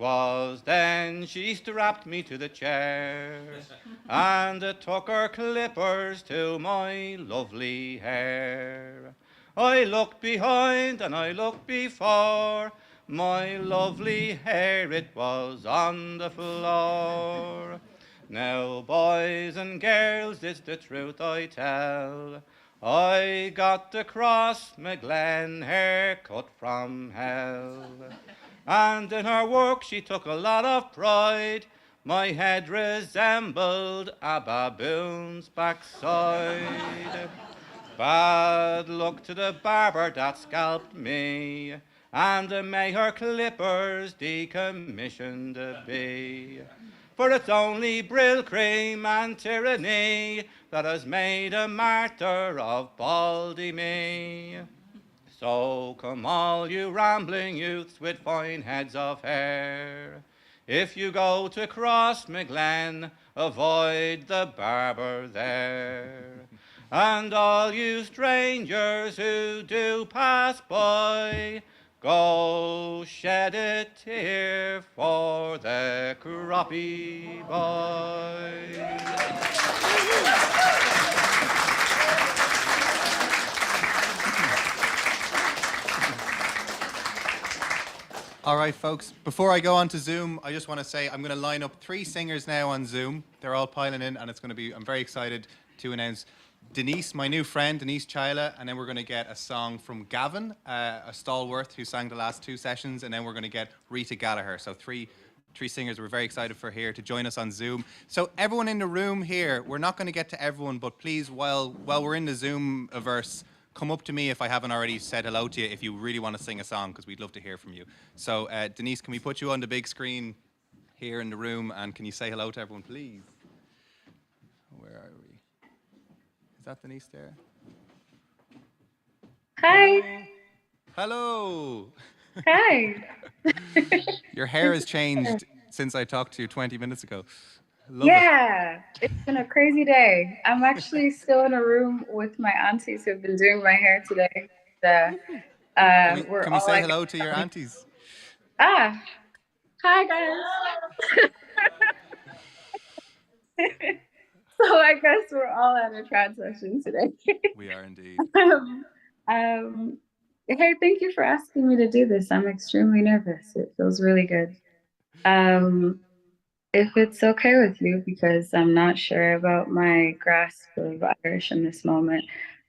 'Twas then she strapped me to the chair and took her clippers to my lovely hair. I looked behind and I looked before, my lovely hair it was on the floor. Now, boys and girls, it's the truth I tell, I got the Crossmaglen haircut from hell. And in her work she took a lot of pride, my head resembled a baboon's backside. Bad luck to the barber that scalped me, and may her clippers decommissioned be. For it's only Brill cream and tyranny that has made a martyr of baldy me. So come all you rambling youths with fine heads of hair, if you go to Crossmaglen, avoid the barber there. And all you strangers who do pass by, go shed a tear for the croppy boy. All right, folks, before I go on to Zoom, I just want to say I'm going to line up 3 singers now on Zoom. They're all piling in, and it's going to be, I'm very excited to announce Denise, my new friend, Denise Chyla, and then we're going to get a song from Gavin, a stalwart who sang the last 2 sessions, and then we're going to get Rita Gallagher. So three singers we're very excited for here to join us on Zoom. So everyone in the room here, we're not going to get to everyone, but please, while we're in the Zoom-averse, come up to me if I haven't already said hello to you if you really want to sing a song, because we'd love to hear from you. So Denise, can we put you on the big screen here in the room, and can you say hello to everyone, please? Where are we? Is that Denise there? Hi. Hello. Hi. Your hair has changed since I talked to you 20 minutes ago. Love Yeah, it's been a crazy day. I'm actually still in a room with my aunties who've been doing my hair today. Can we all say like hello to your aunties? Hi guys. So I guess we're all at a trad session today. We are indeed. Hey, thank you for asking me to do this. I'm extremely nervous. It feels really good. If it's okay with you, because I'm not sure about my grasp of Irish in this moment,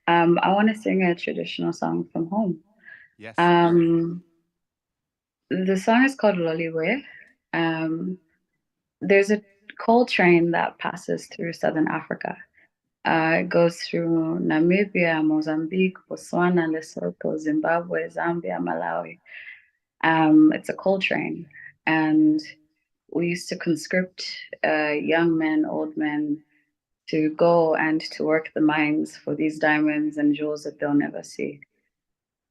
I want to sing a traditional song from home. Yes. The song is called Loliwe. There's a coal train that passes through Southern Africa. It goes through Namibia, Mozambique, Botswana, Lesotho, Zimbabwe, Zambia, Malawi. It's a coal train, and we used to conscript young men, old men, to go and to work the mines for these diamonds and jewels that they'll never see.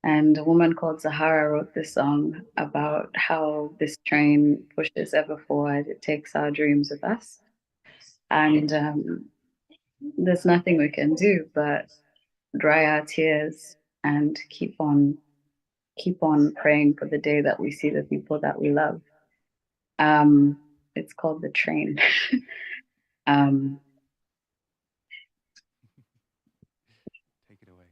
And a woman called Zahara wrote this song about how this train pushes ever forward. It takes our dreams with us. And there's nothing we can do but dry our tears and keep on praying for the day that we see the people that we love. It's called The Train. Take it away.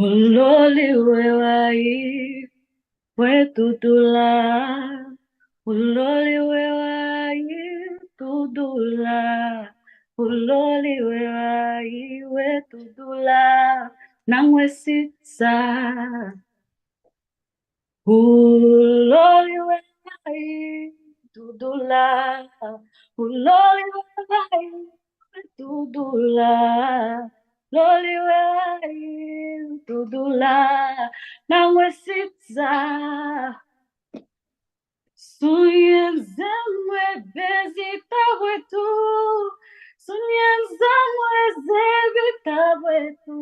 Uloliwe wai wetutula, uloliwe wai tudula, uloliwe wai wetutula, nangwesitsa. Uloliwe wai tudula, uloliwe wai tudula. Loliwe tudula nangwesitsa sunyenzamwe bezita wetu sunyenzamwe zebita wetu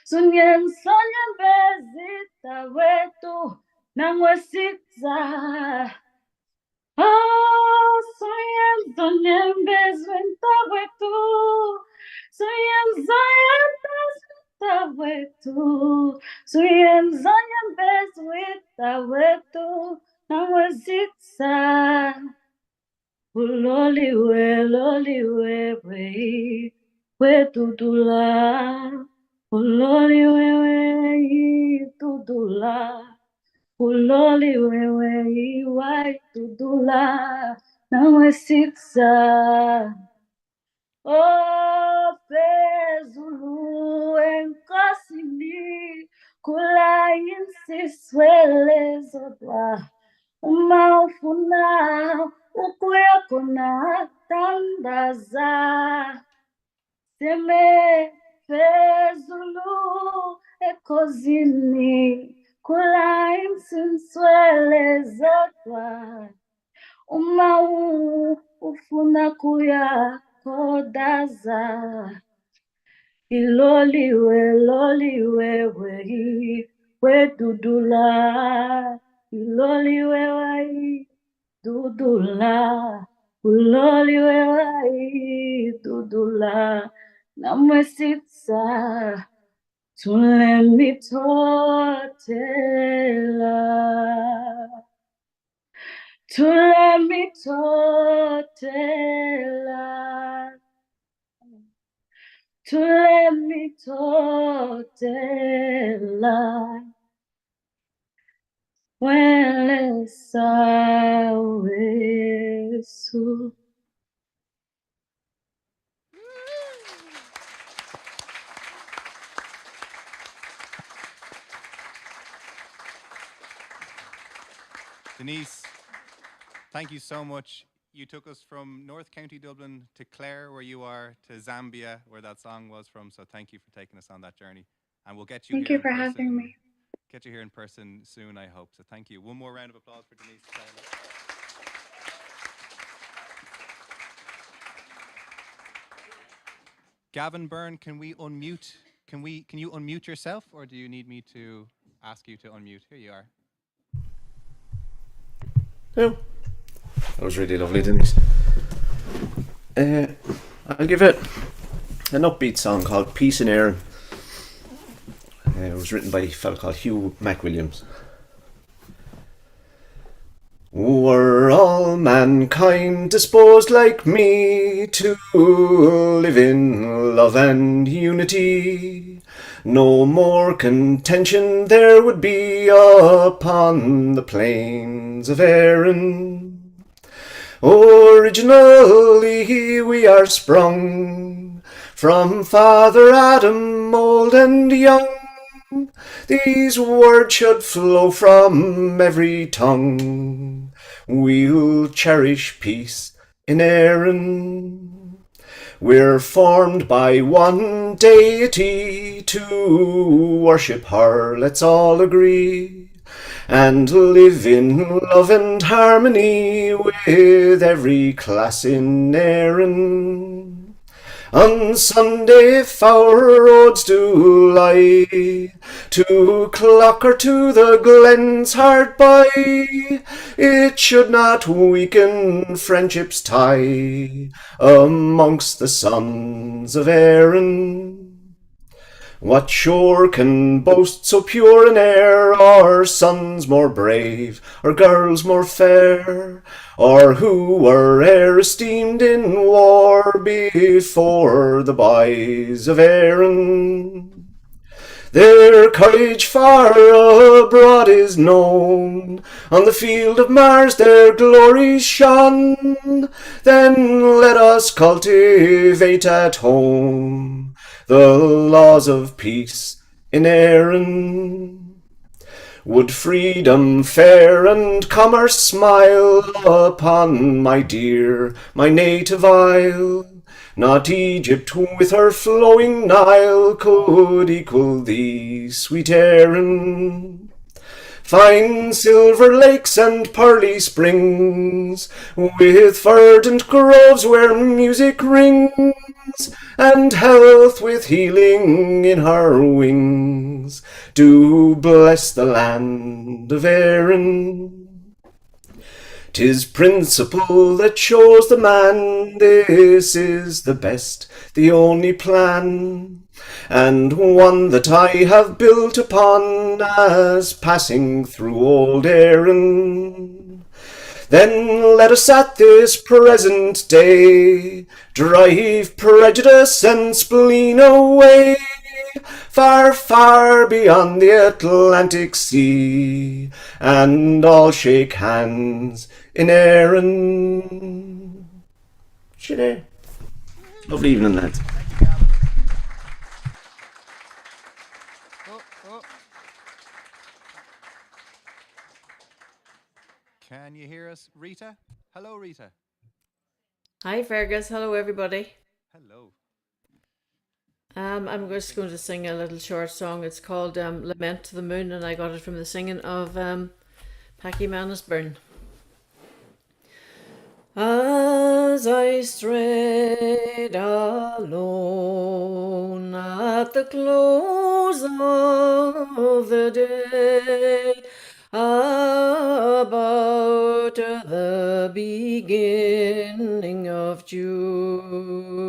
sunyensonya bezita wetu nangwesitsa sunyenzonye bezita wetu wita wetu, suyenzonya mbezi wita wetu, namwezitsa. Uloliwe, loliwe, wei, wetudula. Uloliwe, wei, tudula. Uloliwe, wei, wai, tudula. Namwezitsa. Oh, Pezulu enkosini, kula insiswele zodwa. Uma ufuna ukuya kona tandaza. Seme Pezulu enkosini, kula insiswele zodwa. Uma ufuna kuya kodaza. Iloliwe, loliwe, we dudula. Iloliwe, wai, dudula. Uloliwe, wai, dudula. Namwesitsa, tulemitotela. Tulemitotela. Tulemitotela. Wele sawesu. Denise, thank you so much. You took us from North County Dublin to Clare, where you are, to Zambia, where that song was from. So thank you for taking us on that journey. And we'll get you Thank here you for in person. having me. Get you here in person soon, I hope. So thank you. One more round of applause for Denise. Gavin Byrne, can we unmute? Can you unmute yourself, or do you need me to ask you to unmute? Here you are. Oh, that was really lovely, Denise. I'll give it an upbeat song called Peace in Air. It was written by a fellow called Hugh MacWilliams. Were all mankind disposed like me to live in love and unity, no more contention there would be upon the plains of Erin. Originally we are sprung from Father Adam, old and young. These words should flow from every tongue. We'll cherish peace in Erin. We're formed by one deity, to worship her, let's all agree, and live in love and harmony with every class in Erin. On Sunday if our roads do lie to Clock or to the glens hard by, it should not weaken friendship's tie amongst the sons of Erin. What shore can boast so pure an air, or sons more brave, or girls more fair, or who were e'er esteemed in war before the boys of Erin? Their courage far abroad is known, on the field of Mars their glories shone. Then let us cultivate at home the laws of peace in Erin. Would freedom fair and commerce smile upon my dear, my native isle? Not Egypt with her flowing Nile could equal thee, sweet Erin. Fine silver lakes and pearly springs, with verdant groves where music rings, and health with healing in her wings, do bless the land of Erin. 'Tis principle that shows the man, this is the best, the only plan. and one that I have built upon as passing through old Erin. Then let us at this present day drive prejudice and spleen away, far, far beyond the Atlantic Sea, and all shake hands in Erin. Sinead. Lovely evening, lads. Can you hear us, Rita? Hello, Rita. Hi Fergus, hello everybody. Hello. I'm just going to sing a little short song. It's called Lament to the Moon, and I got it from the singing of Packy Manasburn. As I strayed alone at the close of the day, about the beginning of June,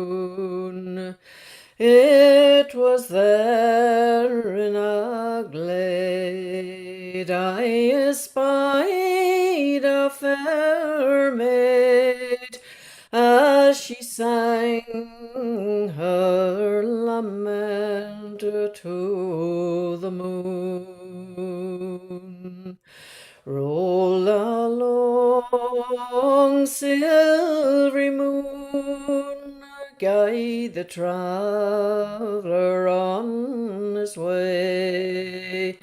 it was there in a glade I espied a fair maid, as she sang her lament to the moon. Roll along, silvery moon, guide the traveller on his way,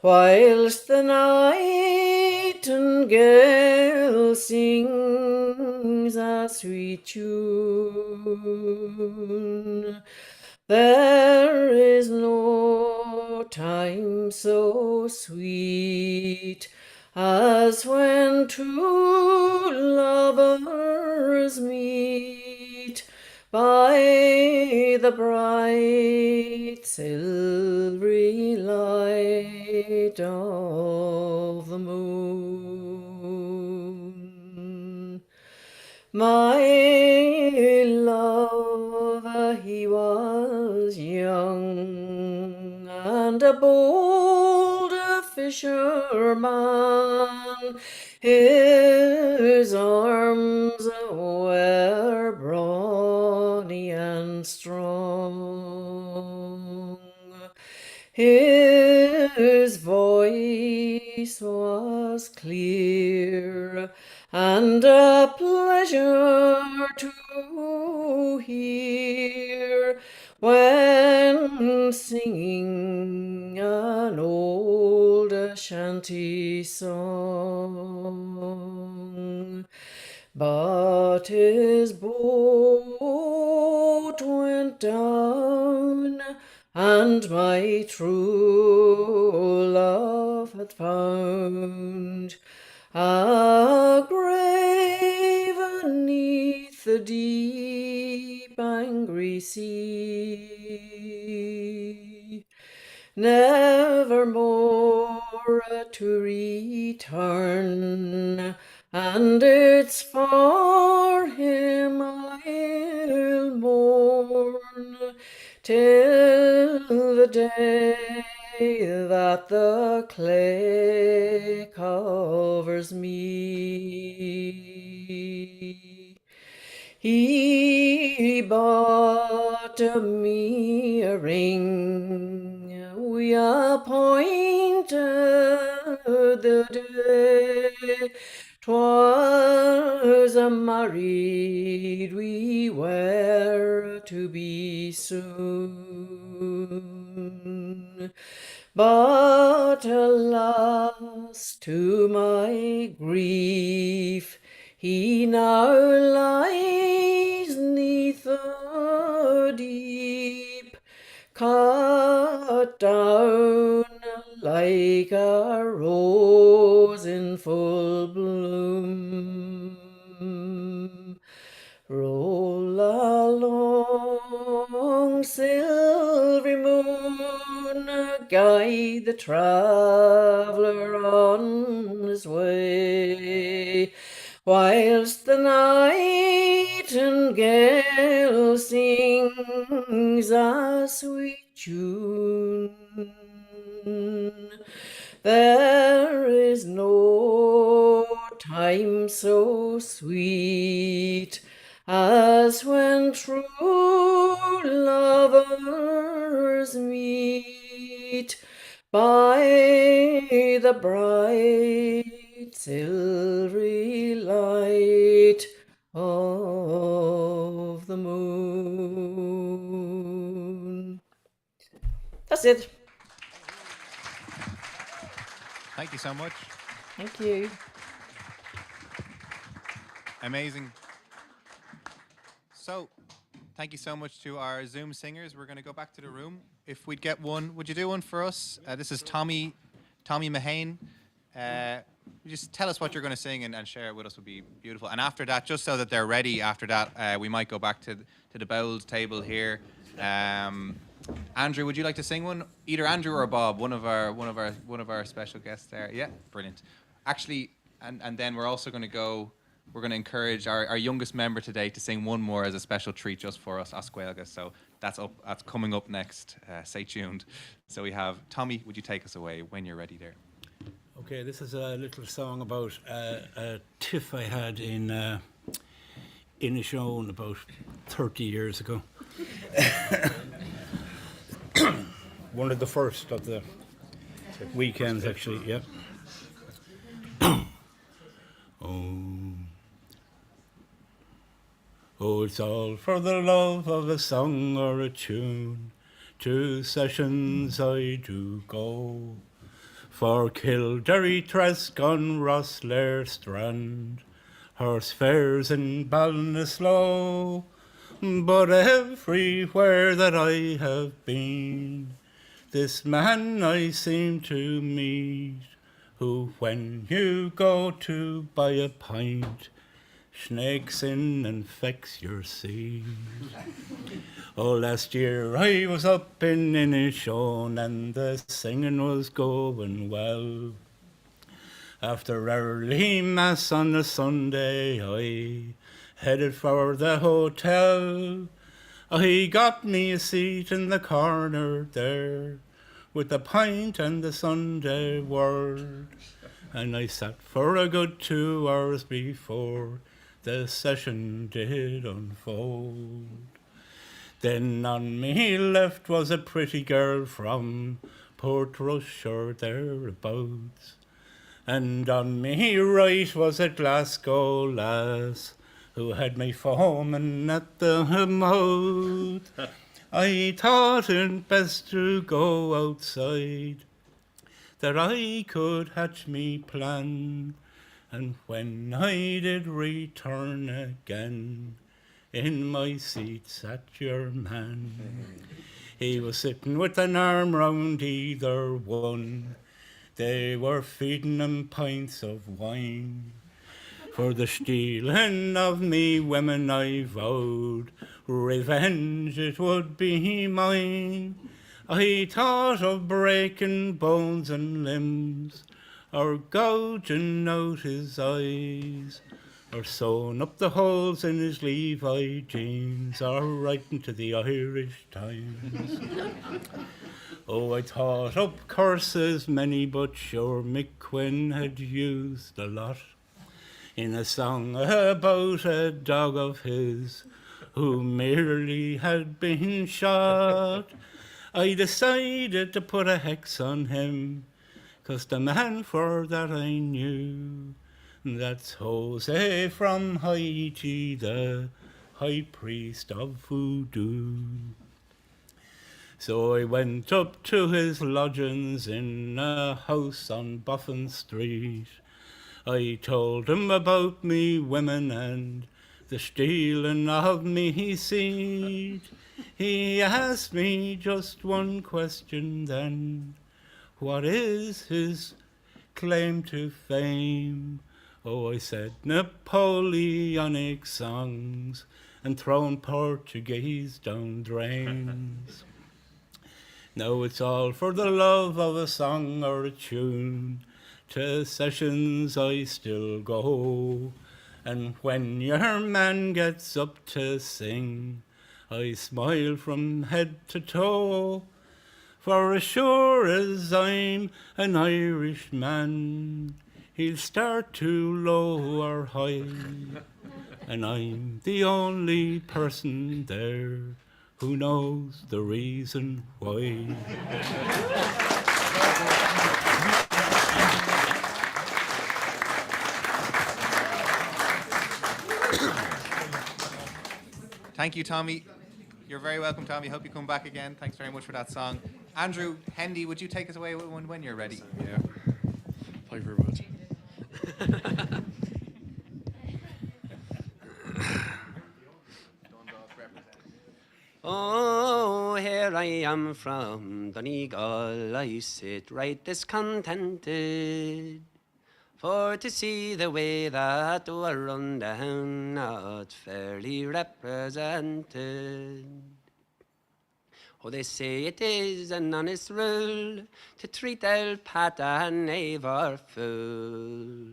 whilst the nightingale sings a sweet tune. There is no time so sweet as when two lovers meet by the bright silvery light of the moon. My love, he was young and a bold fisherman. His arms were brawny and strong. His voice was clear and a pleasure to hear when singing an old shanty song. But his boat went down, and my true love had found a grave beneath the deep angry sea, never more to return, and it's for him I'll mourn till the day that the clay covers me. He bought me a ring, we appointed the day. 'Twas a married we were to be soon. But alas, to my grief, he now lies 'neath the deep, cut down like a rose in full bloom. Roll along, silvery moon, guide the traveller on his way, whilst the nightingale sings sings a sweet tune. There is no time so sweet as when true lovers meet by the bright silvery light of the moon. That's it. Thank you so much. Thank you. Amazing. So, thank you so much to our Zoom singers. We're going to go back to the room. If we'd get one, would you do one for us? This is Tommy Mahane. Just tell us what you're going to sing and share it with us would be beautiful. And after that, just so that they're ready, after that, we might go back to the bowls table here. Andrew, would you like to sing one? Either Andrew or Bob, one of our special guests there. Yeah, brilliant. Actually, and then we're also going to go. We're going to encourage our youngest member today to sing one more as a special treat just for us, Oscuelga. So that's coming up next. Stay tuned. So we have Tommy. Would you take us away when you're ready there? Okay, this is a little song about a tiff I had in Inishowen about 30 years ago. One of the first of the weekends, actually, yeah. Oh, it's all for the love of a song or a tune. To sessions I do go. For Kildare, Trescon, Rosslare, Strand, horse fairs in Ballinasloe. But everywhere that I have been, this man I seem to meet, who when you go to buy a pint, snakes in and fecks your seed. Oh, last year I was up in Inishowen and the singing was going well. After early mass on a Sunday, I headed for the hotel. I got me a seat in the corner there, with the pint and the Sunday Word. And I sat for a good 2 hours before the session did unfold. Then on me left was a pretty girl from Portrush or thereabouts, and on me right was a Glasgow lass who had me foaming at the mouth. I thought it best to go outside, that I could hatch me plan, and when I did return again, in my seat sat your man. He was sitting with an arm round either one. They were feeding him pints of wine. For the stealing of me women I vowed, revenge it would be mine. I thought of breaking bones and limbs, or gouging out his eyes, or sewing up the holes in his Levi jeans, or writing to the Irish Times. Oh, I thought up curses many, but sure Mick Quinn had used a lot in a song about a dog of his who merely had been shot. I decided to put a hex on him, 'cause the man for that I knew, that's Jose from Haiti, the high priest of voodoo. So I went up to his lodgings in a house on Boffin Street. I told him about me women and the stealing of me seed. He asked me just one question then: what is his claim to fame? Oh, I said Napoleonic songs and throwing Portuguese down drains. Now it's all for the love of a song or a tune. To sessions I still go, and when your man gets up to sing, I smile from head to toe, for as sure as I'm an Irishman, he'll start too low or high, and I'm the only person there who knows the reason why. Thank you, Tommy. You're very welcome, Tommy. Hope you come back again. Thanks very much for that song. Andrew, Hendy, would you take us away when you're ready? Yeah. Thank you very much. Oh, here I am from Donegal, I sit right discontented, for to see the way that we're run down, not fairly represented. Oh, they say it is an honest rule to treat old Pat and Knave or fool.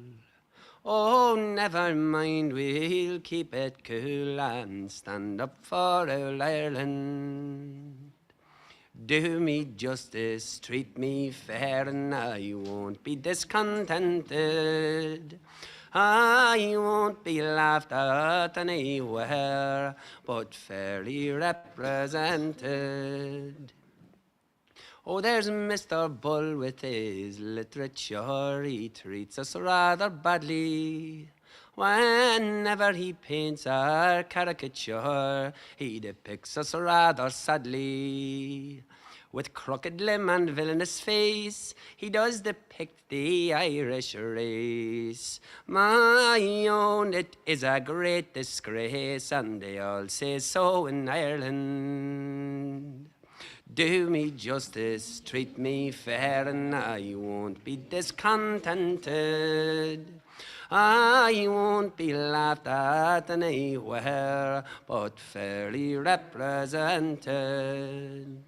Oh, never mind, we'll keep it cool and stand up for old Ireland. Do me justice, treat me fair, and I won't be discontented. I won't be laughed at anywhere, but fairly represented. Oh, there's Mr. Bull with his literature, he treats us rather badly. Whenever he paints our caricature, he depicts us rather sadly. With crooked limb and villainous face, he does depict the Irish race. My own, it is a great disgrace, and they all say so in Ireland. Do me justice, treat me fair, and I won't be discontented. I won't be laughed at anywhere, but fairly represented.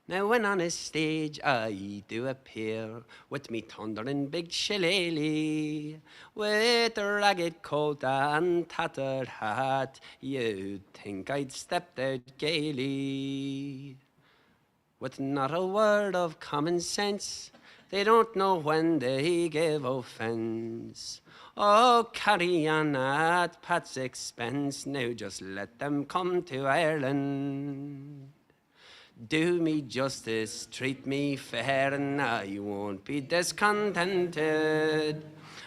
Now when on a stage I do appear, with me thundering big shillelagh, with a ragged coat and tattered hat, you'd think I'd stepped out gaily. With not a word of common sense, they don't know when they give offence. Oh, carry on at Pat's expense, now just let them come to Ireland. Do me justice, treat me fair, and I won't be discontented.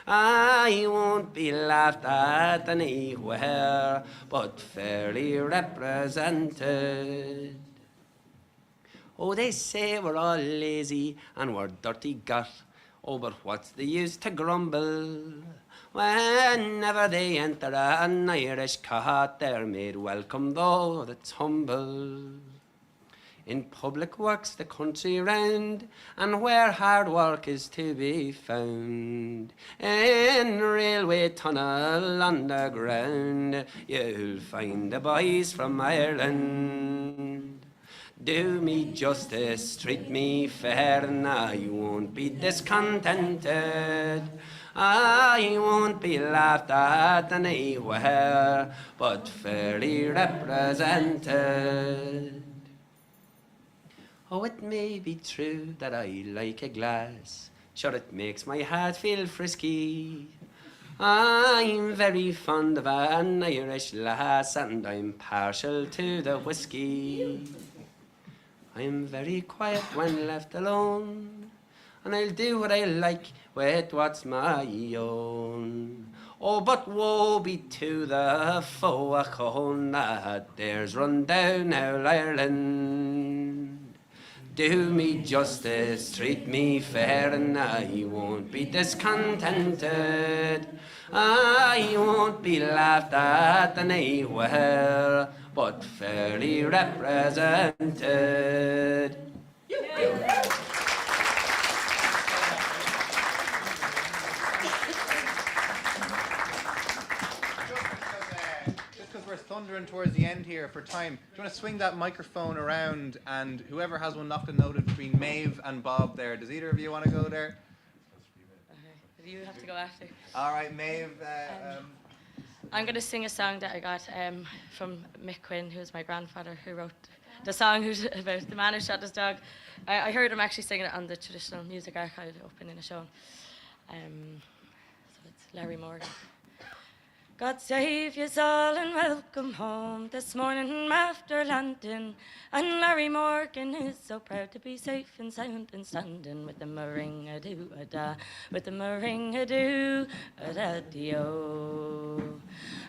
I won't be laughed at anywhere, but fairly represented. Oh, they say we're all lazy and we're dirty gut. Oh, but what's the use to grumble? Whenever they enter an Irish cot, they're made welcome though that's humble. In public works the country round, and where hard work is to be found, in railway tunnel underground, you'll find the boys from Ireland. Do me justice, treat me fair, and I won't be discontented. I won't be laughed at anywhere, but fairly represented. Oh, it may be true that I like a glass, sure it makes my heart feel frisky. I'm very fond of an Irish lass, and I'm partial to the whiskey. I'm very quiet when left alone, and I'll do what I like with what's my own. Oh, but woe be to the foe a cone that dares run down our Ireland. Do me justice, treat me fair, and I won't be discontented. I won't be laughed at anywhere, but fairly represented. We're thundering towards the end here for time. Do you want to swing that microphone around, and whoever has one knocked and noted between Maeve and Bob there. Does either of you want to go there? You have to go after. All right, Maeve. I'm going to sing a song that I got from Mick Quinn, who's my grandfather, who wrote the song about the man who shot his dog. I heard him actually singing it on the Traditional Music Archive up in Inishowen. So it's Larry Morgan. God save yous all and welcome home this morning after landing. And Larry Morgan is so proud to be safe and sound and standing with the a-ring-a-doo-a-da, with the a-ring-a-doo-a-da-dee-o.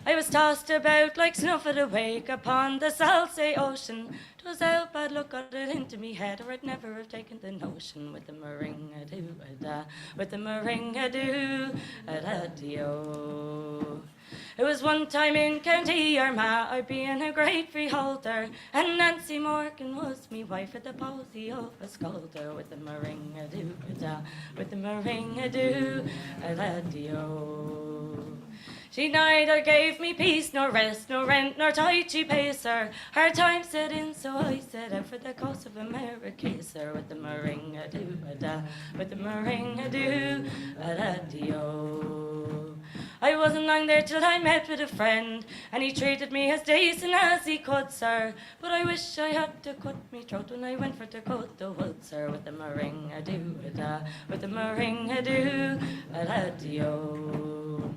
I was tossed about like snuff at a wake upon the Salsay Ocean. 'Twas how bad luck got it into me head, or I'd never have taken the notion with the a-ring-a-doo-a-da, with the a-ring-a-doo-a-da-dee-o. It was one time in County Armagh, I being a great freeholder, and Nancy Morgan was me wife at the palsy of a scolder, with the a-ring-a-doo-a-da, with the a-ring-a-doo-a-da-dee-o. She neither gave me peace, nor rest, nor rent, nor tight she pays her. Hard times set in, so I set out for the coast of America, sir, with the a-ring-a-doo-a-da, with the a-ring-a-doo-a-da-dee-o. I wasn't long there till I met with a friend, and he treated me as decent as he could, sir. But I wish I had to cut me throat when I went for to cut the wood, sir, with the a-ring-a-doo-a-da, with the a-ring-a-doo-a-da-dee-o.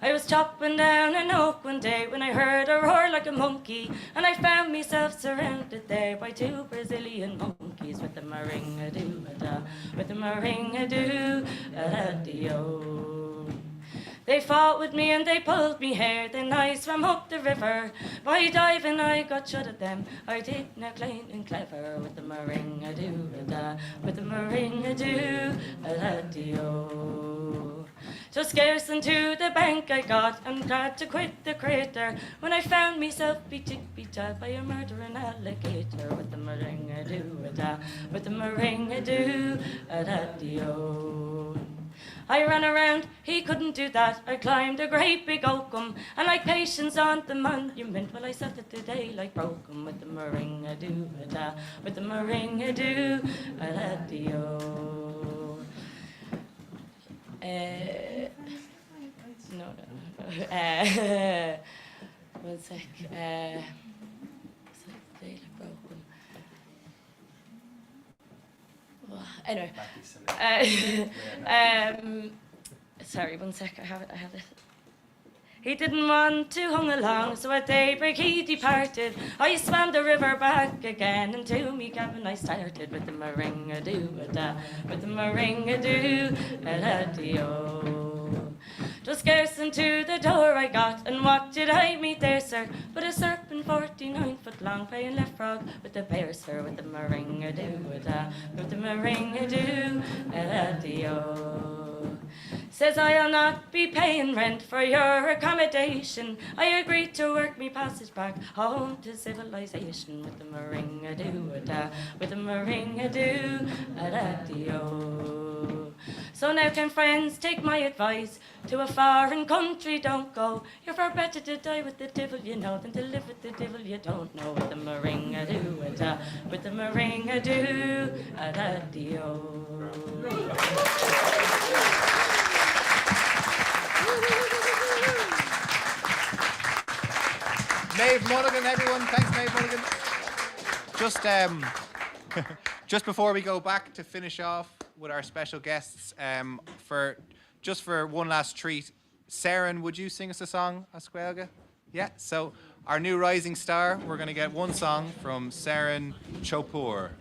I was chopping down an oak one day when I heard a roar like a monkey, and I found myself surrounded there by two Brazilian monkeys, with the a-ring-a-doo-a-da, with the a-ring-a-doo-a-da-dee-o. They fought with me and they pulled me hair, then I swam up the river. By diving I got shut at them, I did not clean and clever, with the a-ring-a-doo-a-da, with the a-ring-a-doo-a-da-dee-o. So scarce unto the bank I got, and glad to quit the crater, when I found myself be-tick-be-tied by a murdering alligator, with the a-ring-a-doo-a-da, with the a-ring-a-doo-a-da-dee-o. I ran around, he couldn't do that. I climbed a great big oakum, and like Patience on the monument, well, I sat it today like broken, with the a-ring-a-doo-a-da, with the a-ring-a-doo-a-da-dee-o. No. One sec. Today like broken. Well, anyway. Sorry, one sec. I have it. He didn't want to hung along, so at daybreak he departed. I swam the river back again, and to me cabin I started, with the a-ring-a-doo-a-da, with the a-ring-a-doo-a-da-dee-o. 'Twas scarce unto the door I got, and what did I meet there, sir, but a serpent 49 foot long, playing left frog with the bear, sir, with the a-ring-a-doo-a-da, with the a-ring-a-doo-a-da-dee-o. Says I'll not be paying rent for your accommodation. I agreed to work me passage back home to civilization, with the a-ring-a-doo-a-da, with the a-ring-a-doo-a-da-dee-o. So now can friends take my advice, to a foreign country don't go. You're far better to die with the devil you know than to live with the devil you don't know, with the a-ring-a-doo-a-da, with the a-ring-a-doo-a-da-dee-o. Maeve Mulligan, everyone. Thanks, Maeve Mulligan. Just before we go back to finish off with our special guests, for one last treat, Saren, would you sing us a song, Asquelga? Yeah. So our new rising star, we're going to get one song from Saren Chopur.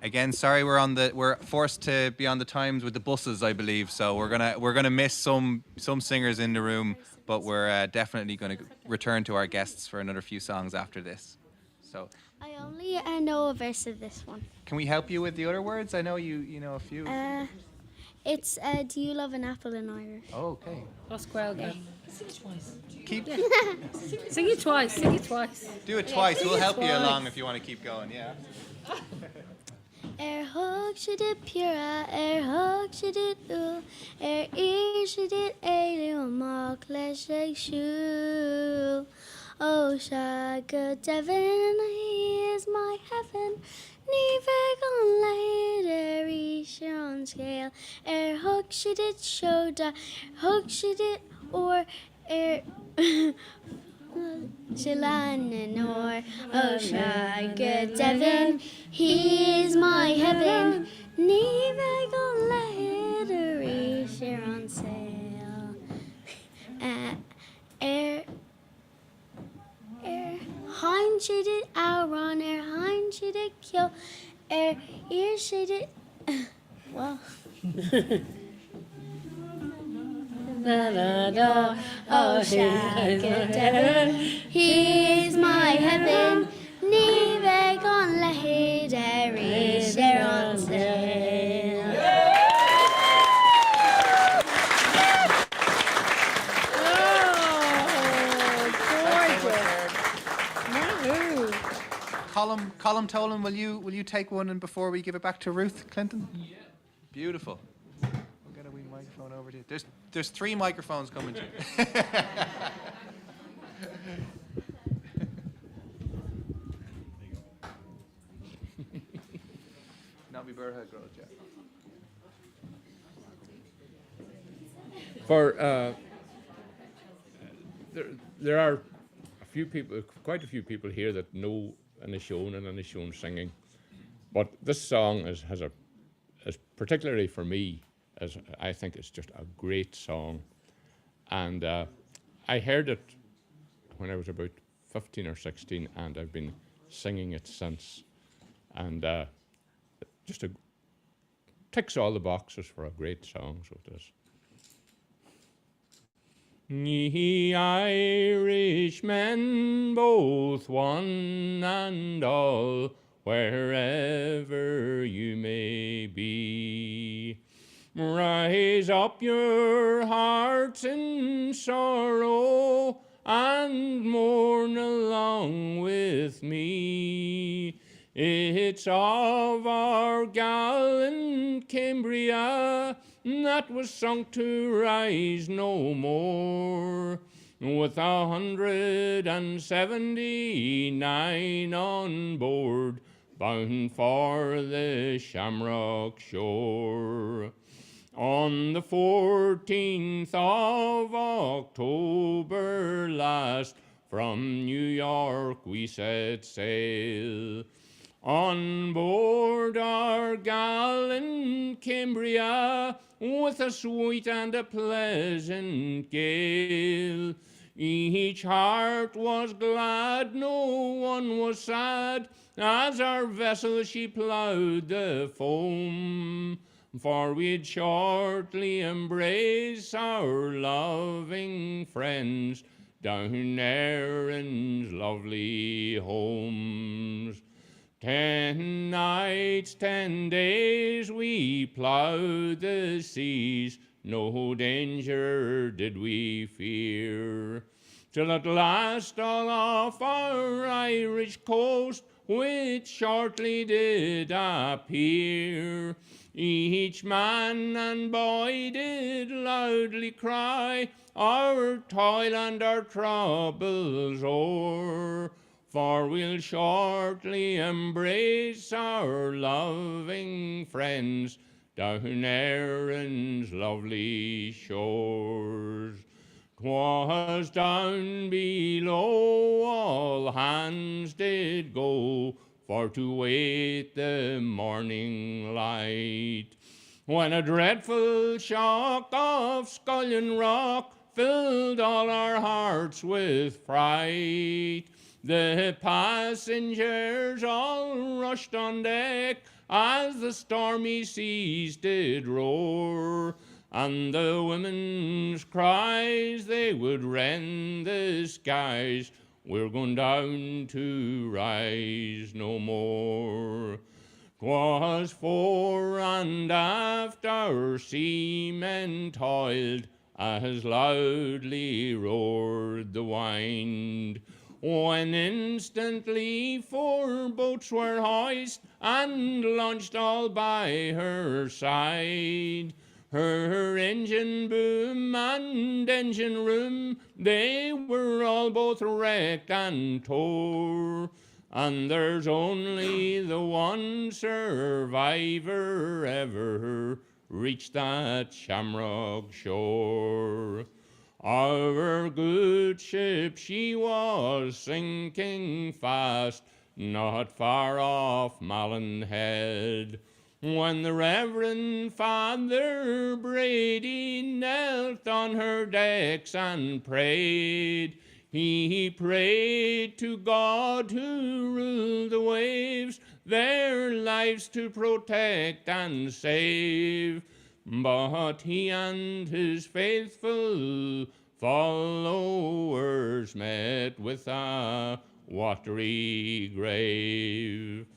Again, sorry, we're forced to be on the times with the buses, I believe. So we're gonna miss some singers in the room, but we're definitely gonna return to our guests for another few songs after this. So I only know a verse of this one. Can we help you with the other words? I know you know a few. It's do you love an apple in Irish? Oh, okay. Osquelga. Sing it twice. Sing it twice. Sing it twice. Do it twice. We'll help you along if you want to keep going. Yeah. Hug she did pura, hug she did ear she did eilio mark leshe shoe. Oh, Shagga Devon, he is my heaven. Never gone later, easier on scale. Hug she did show da, hug she did, or Shilan or oh, Shagga Devon, he is my heaven. Never gone later, easier on sale. Hein she did outrun, hein she did kill, ear she did, well. Oh, Shagga Devon, he is my heaven. Never gone later, easier on sale. Colm Tolan, will you take one and before we give it back to Ruth Clinton? Yeah. Beautiful. We'll get a wee microphone over to you. There's 3 microphones coming to you. Not be Burha girl, yeah. For there are a few people, quite a few people here that know Inishowen and Inishowen singing, but this song is particularly for me, as I think it's just a great song, and I heard it when I was about 15 or 16, and I've been singing it since, and ticks all the boxes for a great song, so it is. Ye Irishmen, both one and all, wherever you may be, rise up your hearts in sorrow and mourn along with me. It's of our gallant Cambria that was sunk to rise no more, with 179 on board, bound for the Shamrock shore. On the 14th of October last, from New York we set sail. On board our gallant Cambria, with a sweet and a pleasant gale. Each heart was glad, no one was sad, as our vessel she ploughed the foam. For we'd shortly embrace our loving friends down Erin's lovely homes. 10 nights, 10 days we ploughed the seas, no danger did we fear, till at last all off our Irish coast, which shortly did appear, each man and boy did loudly cry, our toil and our troubles o'er. For we'll shortly embrace our loving friends down Erin's lovely shores. 'Twas down below all hands did go, for to wait the morning light, when a dreadful shock of Scullion Rock filled all our hearts with fright. The passengers all rushed on deck as the stormy seas did roar, and the women's cries they would rend the skies, we're going down to rise no more. 'Twas fore and aft our seamen toiled, as loudly roared the wind, when instantly 4 boats were hoist and launched all by her side. Her engine boom and engine room, they were all both wrecked and tore. And there's only the one survivor ever reached that shamrock shore. Our good ship, she was sinking fast, not far off Malin Head, when the Reverend Father Brady knelt on her decks and prayed. He prayed to God who ruled the waves, their lives to protect and save. But he and his faithful followers met with a watery grave.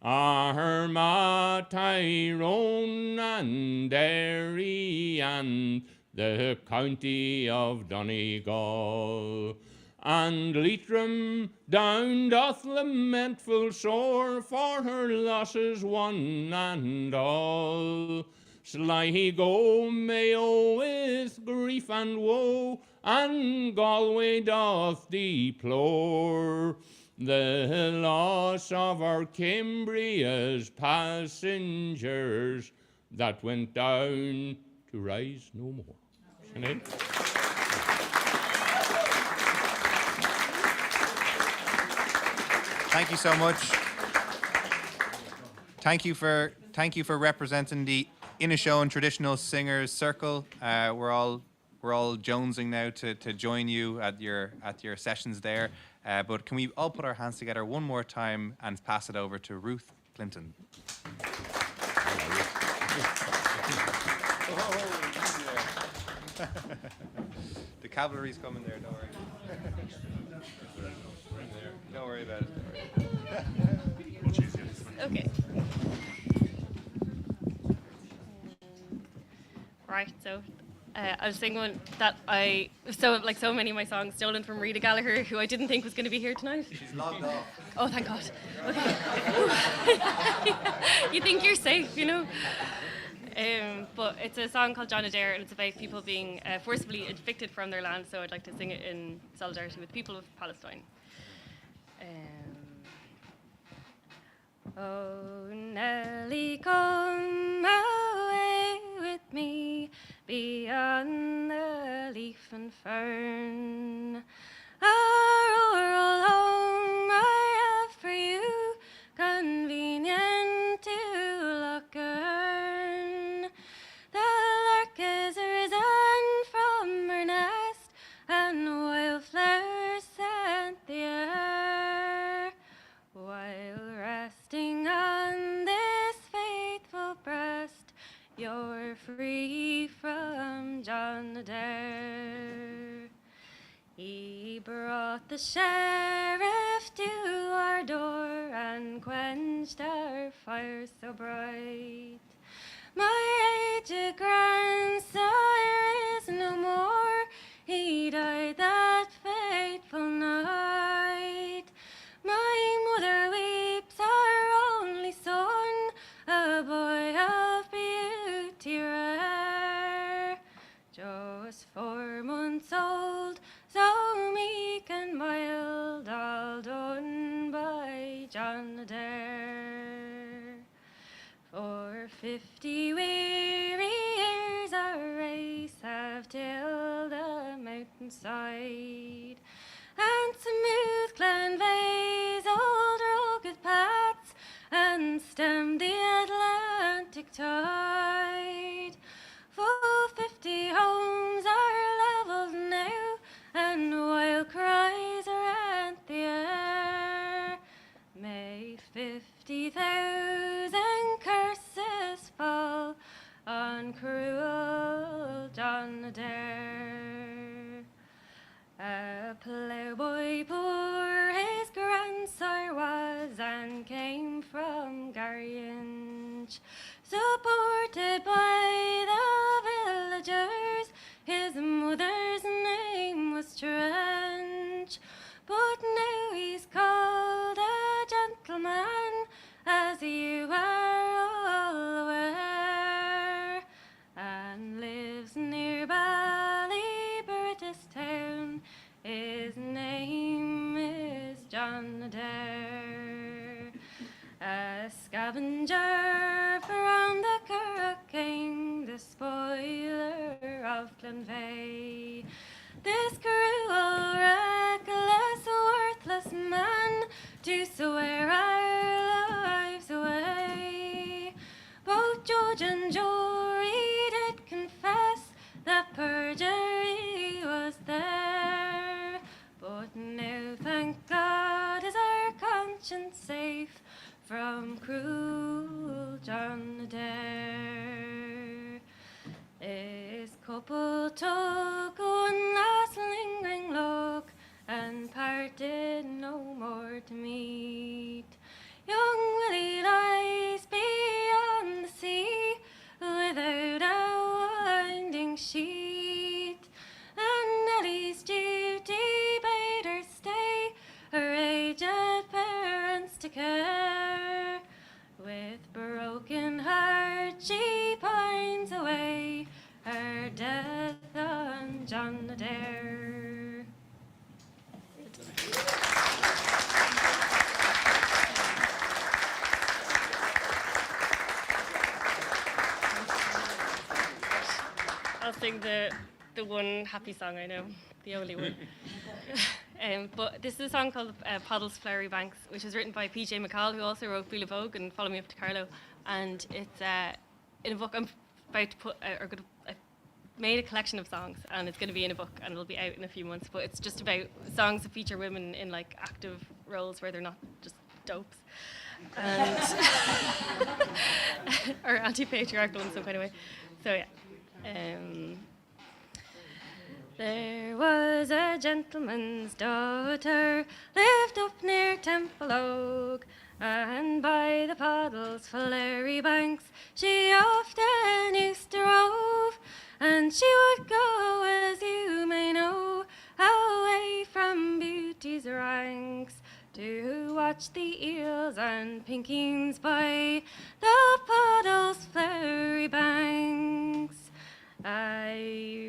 Armagh, Tyrone and Derry and the county of Donegal, and Leitrim down doth lament full sore for her losses one and all. Sligo, Mayo with grief and woe, and Galway doth deplore the loss of our Cambria's passengers that went down to rise no more. Sinead? Thank you so much. Thank you for representing the Inishowen Traditional Singers Circle. We're all jonesing now to join you at your sessions there. But can we all put our hands together one more time and pass it over to Ruth Clinton? The cavalry's coming there, don't worry. Don't worry about it. Okay. Right, so I was singing one that like so many of my songs stolen from Rita Gallagher, who I didn't think was going to be here tonight. She's logged off. Oh, thank God. Okay. You think you're safe, you know? But it's a song called John Adair, and it's about people being forcibly evicted from their land, so I'd like to sing it in solidarity with the people of Palestine. Oh, Nellie, come away with me beyond the leaf and fern. A rural home I have for you, convenient to Lochern. The lark has risen from her nest, and wildflowers scent the air. While resting on this faithful breast, you're free from John Adair. He brought the sheriff to our door and quenched our fire so bright. My aged grandsire is no more, he died that fateful night. My mother weeps our only son, a boy of beauty rare. Just 4 months old, so meek and mild, all done by John Adair. For 50 weary years our race have tilled the mountainside, and smooth Glenveig's old rugged paths, and stemmed the Atlantic tide. Full 50 homes are levelled now, and wild cries rent the air. May 50,000 curses fall on cruel John Adair. A ploughboy poor his grandsire was, and came from Garrinch. Supported by the villagers, his mother's name was Trench. But now he's called a gentleman, as you are all aware. And scavenger from the Curragh King, the spoiler of Glenveigh. This cruel, reckless, worthless man to swear our lives away. Both judge and jury did confess that perjury was there. But now, thank God, is our conscience safe from cruel John Adair. This couple took one last lingering look and parted no more to meet. Young Willie lies beyond the sea without a winding sheet, and Nelly's duty bade her stay, her aged parents to care. With broken heart she pines away her death on John Adair. I'll sing the one happy song I know, the only one. But this is a song called Poddle's Flowery Banks, which was written by P.J. McCall, who also wrote Bula Vogue and Follow Me Up to Carlow. And it's in a book I'm about to put, I've made a collection of songs, and it's going to be in a book, and it'll be out in a few months. But it's just about songs that feature women in like active roles where they're not just dopes. And or anti-patriarchal in some kind of way. So yeah. There was a gentleman's daughter lived up near Temple Oak, and by the Poddle's flowery banks she often used to rove, and she would go, as you may know, away from beauty's ranks to watch the eels and pinkings by the Poddle's flowery banks.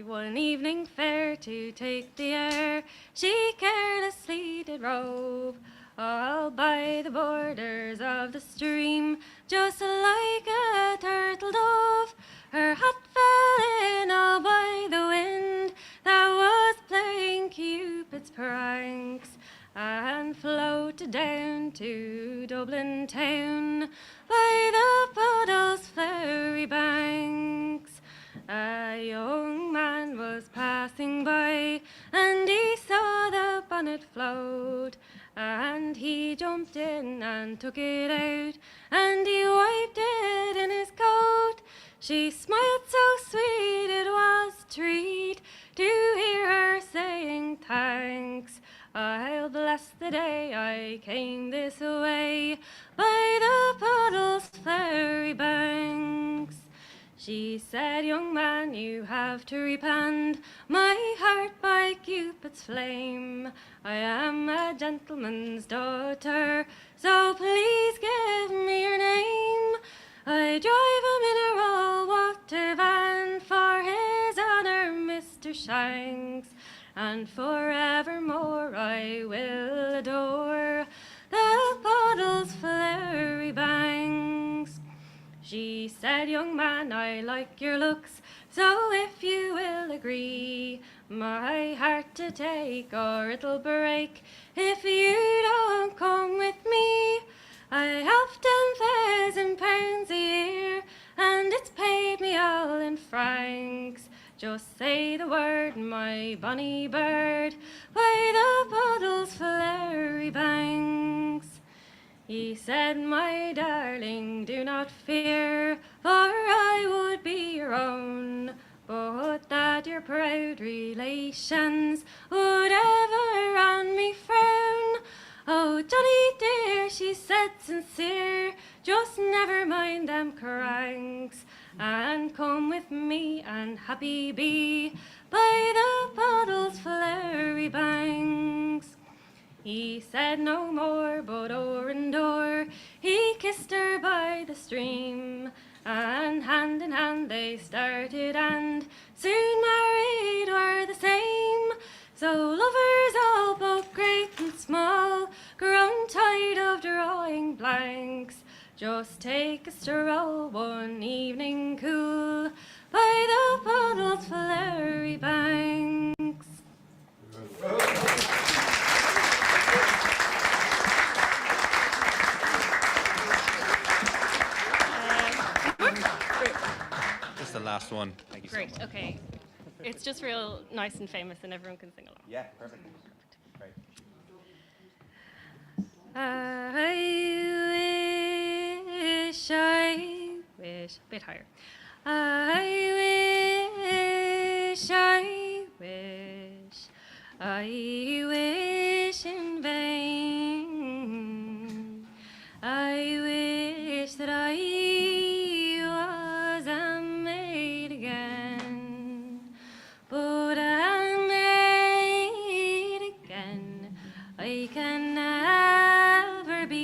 One evening fair to take the air, she carelessly did rove, all by the borders of the stream, just like a turtle dove. Her hat fell in all by the wind that was playing Cupid's pranks, and floated down to Dublin town by the Poddle's flowery banks. A young man was passing by, and he saw the bonnet float, and he jumped in and took it out, and he wiped it in his coat. She smiled so sweet, it was a treat to hear her saying thanks. I'll bless the day I came this way by the Poddle's flowery banks. She said, young man, you have to repent my heart by Cupid's flame. I am a gentleman's daughter, so please give me your name. I drive a mineral water van for his honour, Mr. Shanks, and forevermore I will adore the Poddle's flowery banks. She said, young man, I like your looks, so if you will agree, my heart to take or it'll break if you don't come with me. I have £10,000 a year, and it's paid me all in francs. Just say the word, my bonny bird, by the Poddle's flowery banks. He said, my darling, do not fear, for I would be your own, but that your proud relations would ever on me frown. Oh, Johnny dear, she said sincere, just never mind them cranks, and come with me and happy be by the Poddle's flowery banks. He said no more, but o'er and o'er he kissed her by the stream, and hand in hand they started, and soon married were the same. So lovers all, both great and small, grown tired of drawing blanks, Just take a stroll one evening cool by the puddle's flowery banks. This is the last one. Thank you so Great, much. okay. It's just real nice and famous and everyone can sing along. Yeah, perfect. Great. I wish, a bit higher. I wish in vain. I wish that I was a maid again, but a maid again I can never be,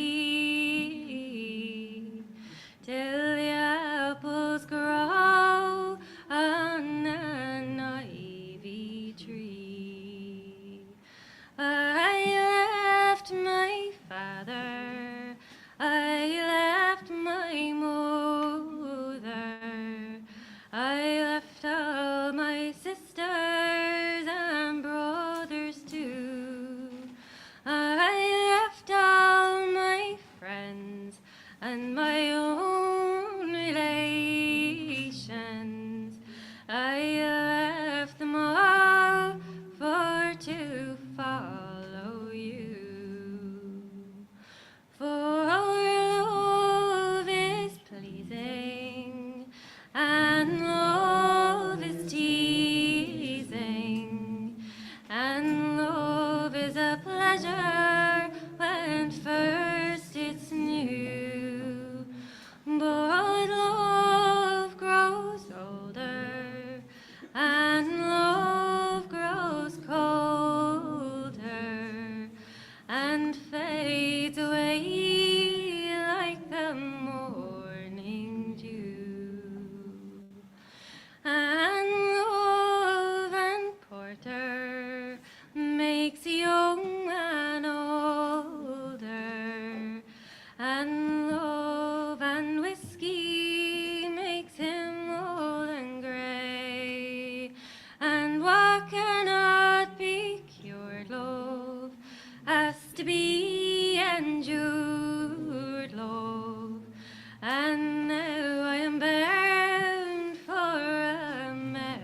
till the apples grow on an ivy tree. I left my father, I left my mother, I left all my sisters and brothers too. I left all my friends and my own relations. I left them all for to follow you. For love is pleasing and love is teasing, and love is a pleasure when first it's new. But love grows older and love grows colder and fades away like the morning dew. And love and porter makes young and older, and love and whiskey makes him old and grey. And what cannot be cured, love, has to be endured, love. And now I am bound for America,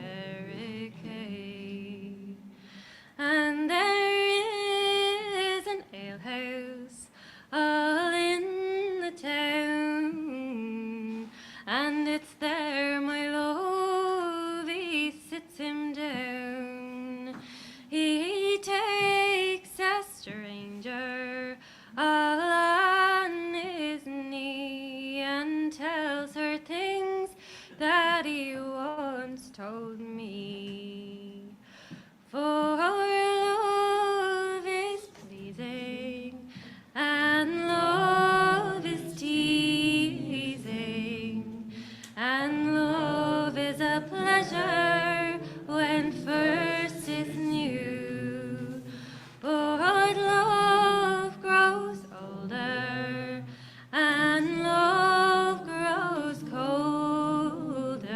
and there is an alehouse all in the town, and it's there my love he sits him down. He takes a stranger all on his knee and tells her things that he once told me. For love is pleasing and love is teasing, and love is a pleasure when first it's new. But love grows older and love grows colder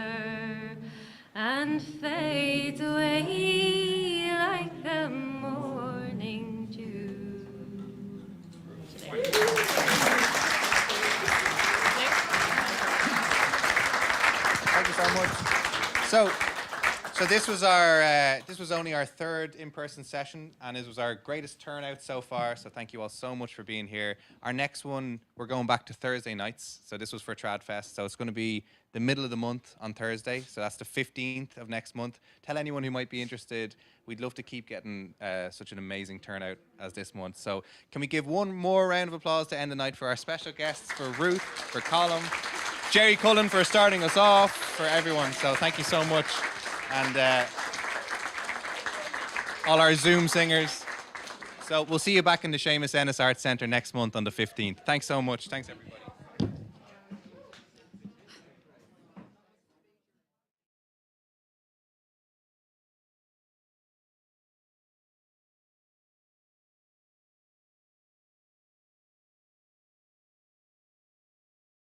and fades away like the morning dew. Thank you so much. So this was only our third in-person session, and it was our greatest turnout so far. So thank you all so much for being here. Our next one, we're going back to Thursday nights. So this was for Tradfest. So it's going to be the middle of the month on Thursday. So that's the 15th of next month. Tell anyone who might be interested. We'd love to keep getting such an amazing turnout as this month. So can we give one more round of applause to end the night for our special guests, for Ruth, for Colm, Jerry Cullen for starting us off, for everyone. So thank you so much. And all our Zoom singers. So we'll see you back in the Seamus Ennis Arts Centre next month on the 15th. Thanks so much. Thanks, everybody.